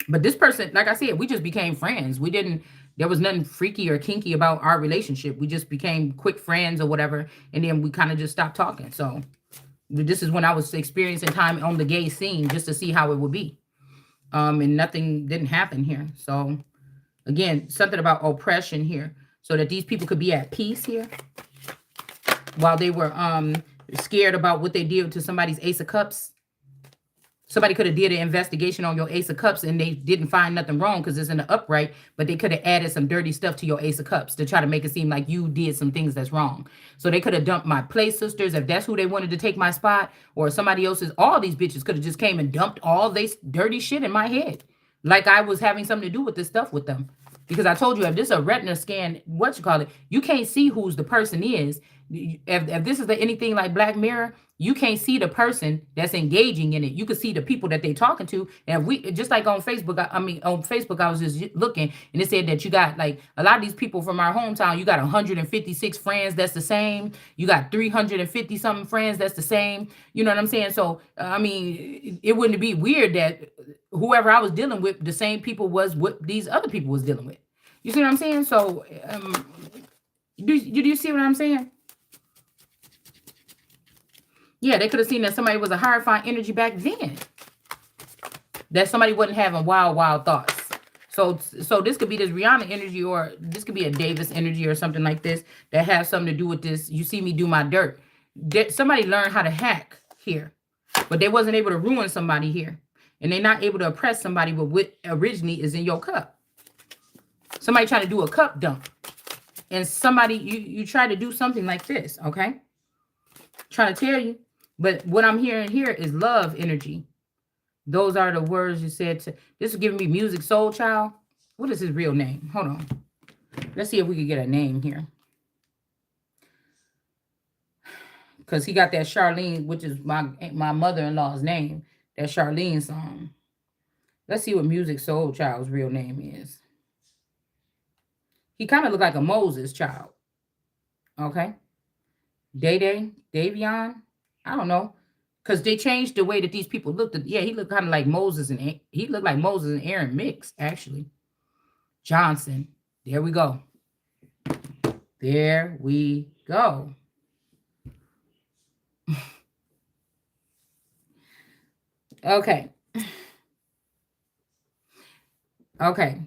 But this person, like I said, we just became friends. We didn't, there was nothing freaky or kinky about our relationship. We just became quick friends or whatever. And then we kind of just stopped talking. So this is when I was experiencing time on the gay scene just to see how it would be. And nothing didn't happen here. So again, something about oppression here. So that these people could be at peace here while they were scared about what they did to somebody's Ace of Cups. Somebody could have did an investigation on your Ace of Cups and they didn't find nothing wrong because it's in the upright, but they could have added some dirty stuff to your Ace of Cups to try to make it seem like you did some things that's wrong. So they could have dumped my play sisters if that's who they wanted to take my spot, or somebody else's. All these bitches could have just came and dumped all this dirty shit in my head. Like I was having something to do with this stuff with them. Because I told you, if this is a retina scan, you can't see who's the person is. If this is anything like Black Mirror, you can't see the person that's engaging in it. You can see the people that they talking to. And we, just like on Facebook, on Facebook, I was just looking and it said that you got like a lot of these people from our hometown, you got 156 friends that's the same. You got 350 something friends that's the same. You know what I'm saying? So, it wouldn't be weird that whoever I was dealing with, the same people was what these other people was dealing with. You see what I'm saying? So, do you see what I'm saying? Yeah, they could have seen that somebody was a horrifying energy back then. That somebody wasn't having wild thoughts. So this could be this Rihanna energy, or this could be a Davis energy or something like this that has something to do with this. You see me do my dirt. Somebody learned how to hack here, but they wasn't able to ruin somebody here. And they're not able to oppress somebody with what originally is in your cup. Somebody trying to do a cup dump. And somebody, you try to do something like this, okay? Trying to tell you. But what I'm hearing here is love energy. Those are the words you said. This is giving me music soul child. What is his real name? Hold on. Let's see if we can get a name here. Because he got that Charlene, which is my mother-in-law's name. That Charlene song. Let's see what music soul child's real name is. He kind of looked like a Moses child. Okay. Davion. I don't know. Because they changed the way that these people looked. Yeah, he looked kind of like Moses, and he looked like Moses and Aaron mixed, actually. Johnson. There we go. There we go. Okay. Okay.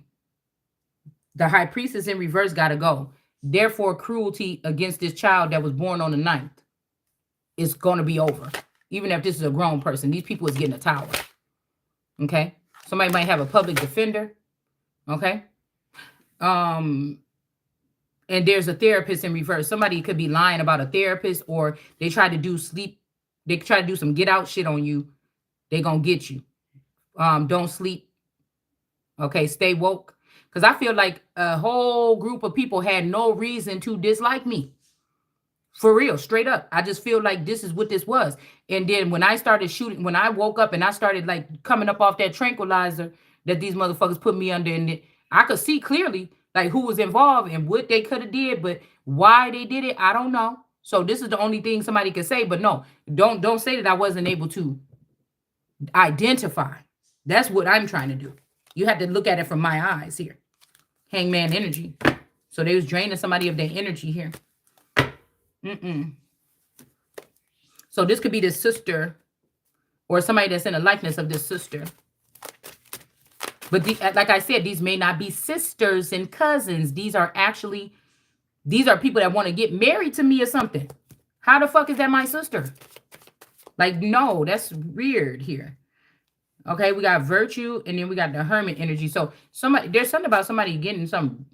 The high priestess in reverse got to go. Therefore, cruelty against this child that was born on the 9th is going to be over. Even if this is a grown person, these people is getting a tower. Okay. Somebody might have a public defender. Okay. And there's a therapist in reverse. Somebody could be lying about a therapist, or they try to do some get out shit on you. They gonna get you. Don't sleep. Okay. Stay woke. Because I feel like a whole group of people had no reason to dislike me. For real, straight up. I just feel like this is what this was. And then when I started shooting, when I woke up and I started like coming up off that tranquilizer that these motherfuckers put me under, and I could see clearly like who was involved and what they could have did, but why they did it, I don't know. So this is the only thing somebody could say. But no, don't say that I wasn't able to identify. That's what I'm trying to do. You have to look at it from my eyes here. Hangman energy. So they was draining somebody of their energy here. So this could be the sister or somebody that's in the likeness of this sister. But like I said, these may not be sisters and cousins. These are people that want to get married to me or something. How the fuck is that my sister? Like, no, that's weird here. Okay, we got virtue, and then we got the hermit energy. So there's something about somebody getting some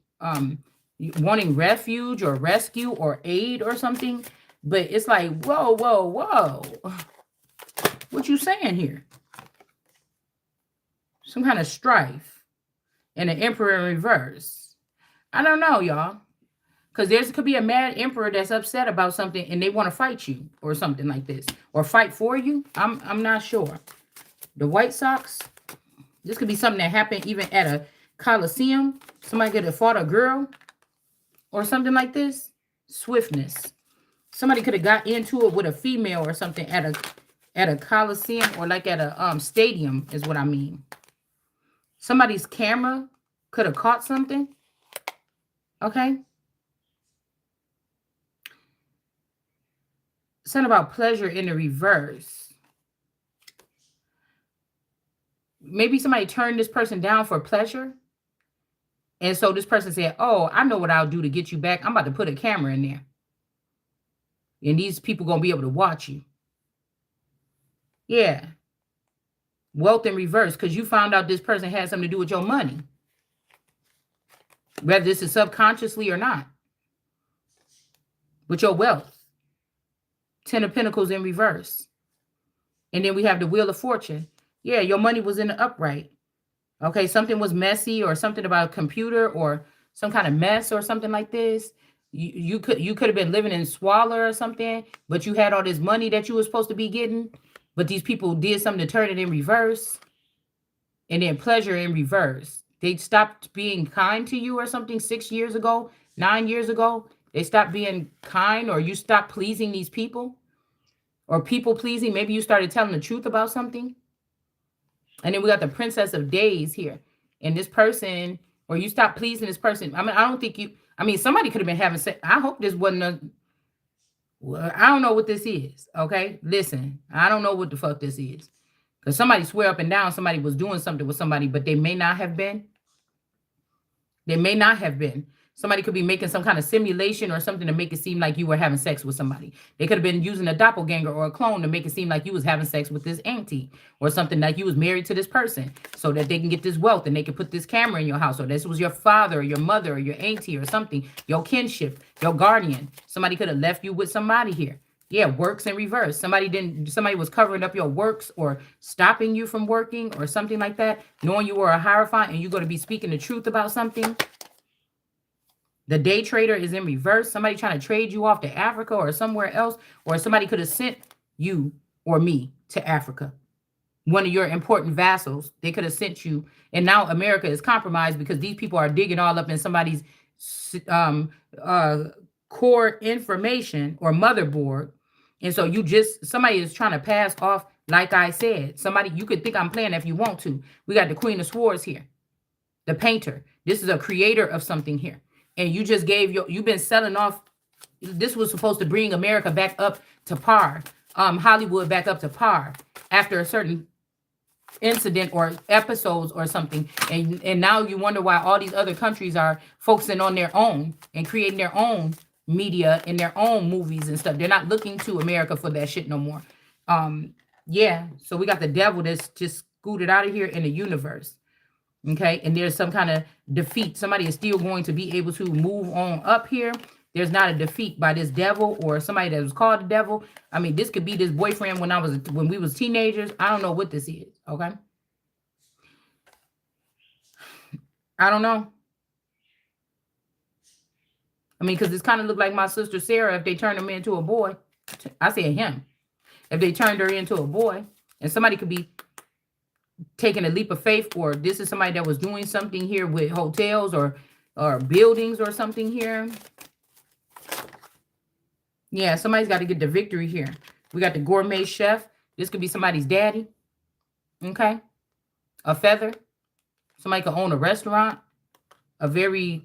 wanting refuge or rescue or aid or something. But it's like, whoa. What you saying here? Some kind of strife. And an emperor in reverse. I don't know, y'all. Because there could be a mad emperor that's upset about something and they want to fight you or something like this. Or fight for you. I'm not sure. The White Sox. This could be something that happened even at a Coliseum. Somebody could have fought a girl. Or something like this. Swiftness. Somebody could have got into it with a female or something at a Coliseum or like at a stadium is what I mean. Somebody's camera could have caught something. Okay. Something about pleasure in the reverse. Maybe somebody turned this person down for pleasure. And so this person said, oh, I know what I'll do to get you back. I'm about to put a camera in there. And these people going to be able to watch you. Yeah. Wealth in reverse, because you found out this person had something to do with your money. Whether this is subconsciously or not. With your wealth. 10 of Pentacles in reverse. And then we have the Wheel of Fortune. Yeah, your money was in the upright. Okay, something was messy or something about a computer or some kind of mess or something like this. You could have been living in squalor or something, but you had all this money that you were supposed to be getting, but these people did something to turn it in reverse. And then pleasure in reverse. They stopped being kind to you or something 6 years ago, 9 years ago. They stopped being kind, or you stopped pleasing these people, or people pleasing. Maybe you started telling the truth about something. And then we got the Princess of Days here. And this person, or you stopped pleasing this person. I mean, I don't think you, I mean, somebody could have been having sex. I hope this wasn't a, well, I don't know what this is. Okay. Listen, I don't know what the fuck this is. Because somebody swear up and down somebody was doing something with somebody, but they may not have been. They may not have been. Somebody could be making some kind of simulation or something to make it seem like you were having sex with somebody. They could have been using a doppelganger or a clone to make it seem like you was having sex with this auntie or something, like you was married to this person so that they can get this wealth and they can put this camera in your house. Or this was your father or your mother or your auntie or something, your kinship, your guardian. Somebody could have left you with somebody here. Yeah, works in reverse. Somebody was covering up your works or stopping you from working or something like that, knowing you were a Hierophant and you're going to be speaking the truth about something. The day trader is in reverse. Somebody trying to trade you off to Africa or somewhere else, or somebody could have sent you or me to Africa. One of your important vassals, they could have sent you. And now America is compromised because these people are digging all up in somebody's core information or motherboard. And so somebody is trying to pass off, like I said, somebody, you could think I'm playing if you want to. We got the Queen of Swords here, the painter. This is a creator of something here. And you just you've been selling off. This was supposed to bring America back up to par, Hollywood back up to par after a certain incident or episodes or something. And now you wonder why all these other countries are focusing on their own and creating their own media and their own movies and stuff. They're not looking to America for that shit no more. Yeah, so we got the devil that's just scooted out of here in the universe. Okay, and there's some kind of defeat. Somebody is still going to be able to move on up here. There's not a defeat by this devil or somebody that was called the devil. I mean, this could be this boyfriend when we was teenagers. I don't know what this is. Okay, I don't know. I mean, because this kind of looked like my sister Sarah if they turned him into a boy. I said him. If they turned her into a boy, and somebody could be taking a leap of faith, or this is somebody that was doing something here with hotels or buildings or something here. Yeah, somebody's got to get the victory here. We got the gourmet chef. This could be somebody's daddy. Okay. A feather. Somebody could own a restaurant, a very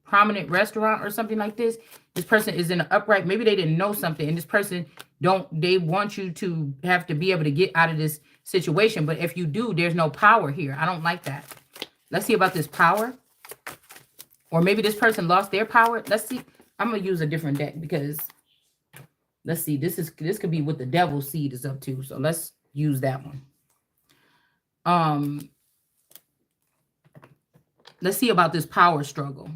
prominent restaurant or something like this. This person is in an upright. Maybe they didn't know something, and this person they want you to have to be able to get out of this situation. But if you do, there's no power here. I don't like that. Let's see about this power. Or maybe this person lost their power. Let's see. I'm going to use a different deck because let's see. This could be what the devil's seed is up to. So let's use that one. Let's see about this power struggle.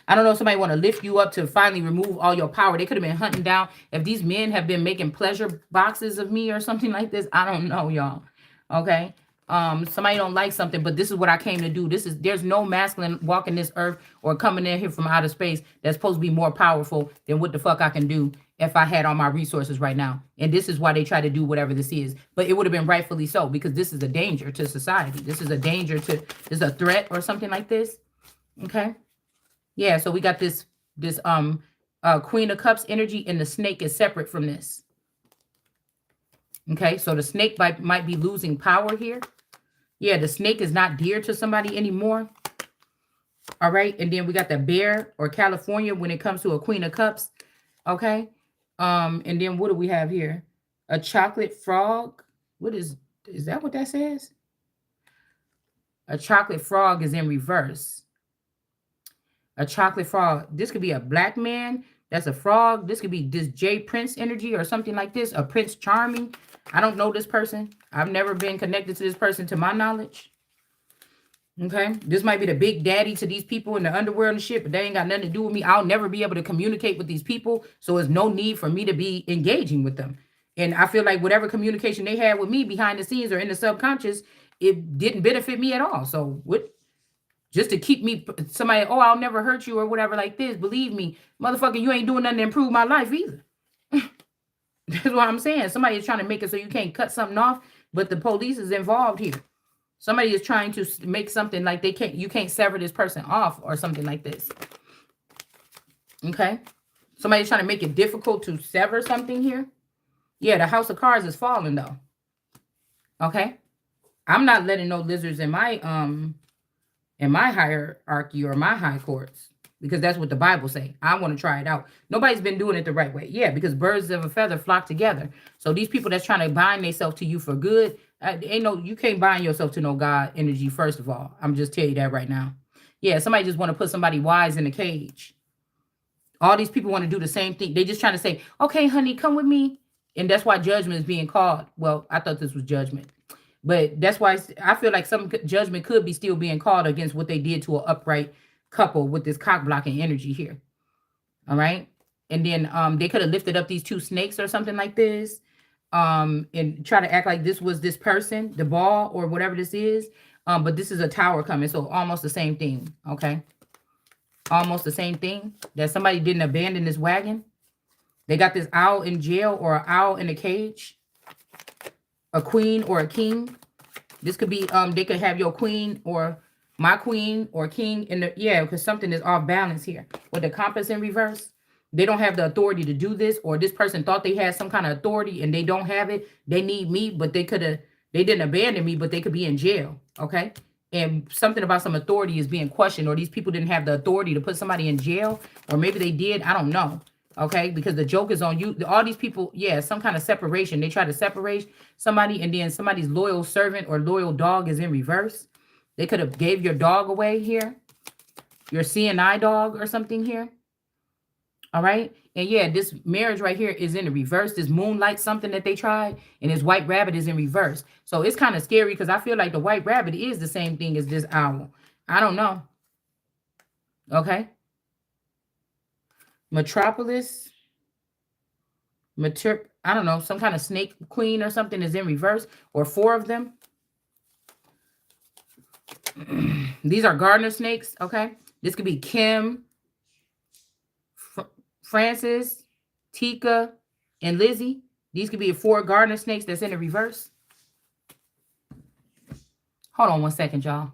I don't know if somebody want to lift you up to finally remove all your power. They could have been hunting down. If these men have been making pleasure boxes of me or something like this, I don't know, y'all. Okay. Somebody don't like something, but this is what I came to do. There's no masculine walking this earth or coming in here from outer space that's supposed to be more powerful than what the fuck I can do if I had all my resources right now. And this is why they try to do whatever this is. But it would have been rightfully so, because this is a danger to society. This is a danger this is a threat or something like this. Okay. Yeah, so we got this Queen of Cups energy, and the snake is separate from this. Okay, so the snake might be losing power here. Yeah, the snake is not dear to somebody anymore. All right. And then we got the bear or California when it comes to a Queen of Cups. Okay. And then what do we have here? A chocolate frog. What is that what that says? A chocolate frog is in reverse. A chocolate frog. This could be a black man. That's a frog. This could be this J Prince energy or something like this. A Prince Charming. I don't know this person. I've never been connected to this person to my knowledge. Okay. This might be the big daddy to these people in the underworld and shit, but they ain't got nothing to do with me. I'll never be able to communicate with these people. So there's no need for me to be engaging with them. And I feel like whatever communication they had with me behind the scenes or in the subconscious, it didn't benefit me at all. So what? Just to keep me, somebody, oh, I'll never hurt you or whatever like this. Believe me, motherfucker, you ain't doing nothing to improve my life either. That's what I'm saying. Somebody is trying to make it so you can't cut something off, but the police is involved here. Somebody is trying to make something like you can't sever this person off or something like this. Okay. Somebody's trying to make it difficult to sever something here. Yeah, the House of Cards is falling though. Okay. I'm not letting no lizards in my hierarchy or my high courts, because that's what the Bible say. I want to try it out. Nobody's been doing it the right way. Yeah, because birds of a feather flock together. So these people that's trying to bind themselves to you for good, you can't bind yourself to no God energy, first of all. I'm just telling you that right now. Yeah, somebody just want to put somebody wise in a cage. All these people want to do the same thing. They just trying to say, okay, honey, come with me. And that's why judgment is being called. Well, I thought this was judgment. But that's why I feel like some judgment could be still being called against what they did to an upright couple with this cock blocking energy here. All right. And then they could have lifted up these two snakes or something like this. And try to act like this was this person, the ball or whatever this is. But this is a tower coming. So almost the same thing. Okay. Almost the same thing. That somebody didn't abandon this wagon. They got this owl in jail or an owl in a cage. A queen or a king. This could be, they could have your queen or my queen or king in the, yeah, because something is off balance here. With the compass in reverse, they don't have the authority to do this, or this person thought they had some kind of authority and they don't have it. They need me, but they didn't abandon me, but they could be in jail, okay? And something about some authority is being questioned, or these people didn't have the authority to put somebody in jail, or maybe they did, I don't know. Okay, because the joke is on you. All these people, yeah, some kind of separation. They try to separate somebody, and then somebody's loyal servant or loyal dog is in reverse. They could have gave your dog away here. Your CNI dog or something here. All right. And yeah, this marriage right here is in the reverse. This moonlight something that they tried, and this white rabbit is in reverse. So it's kind of scary because I feel like the white rabbit is the same thing as this owl. I don't know. Okay. Metropolis, I don't know, some kind of snake queen or something is in reverse, or four of them. These are gardener snakes, okay? This could be Kim, Francis, Tika, and Lizzie. These could be 4 gardener snakes that's in the reverse. Hold on one second, y'all.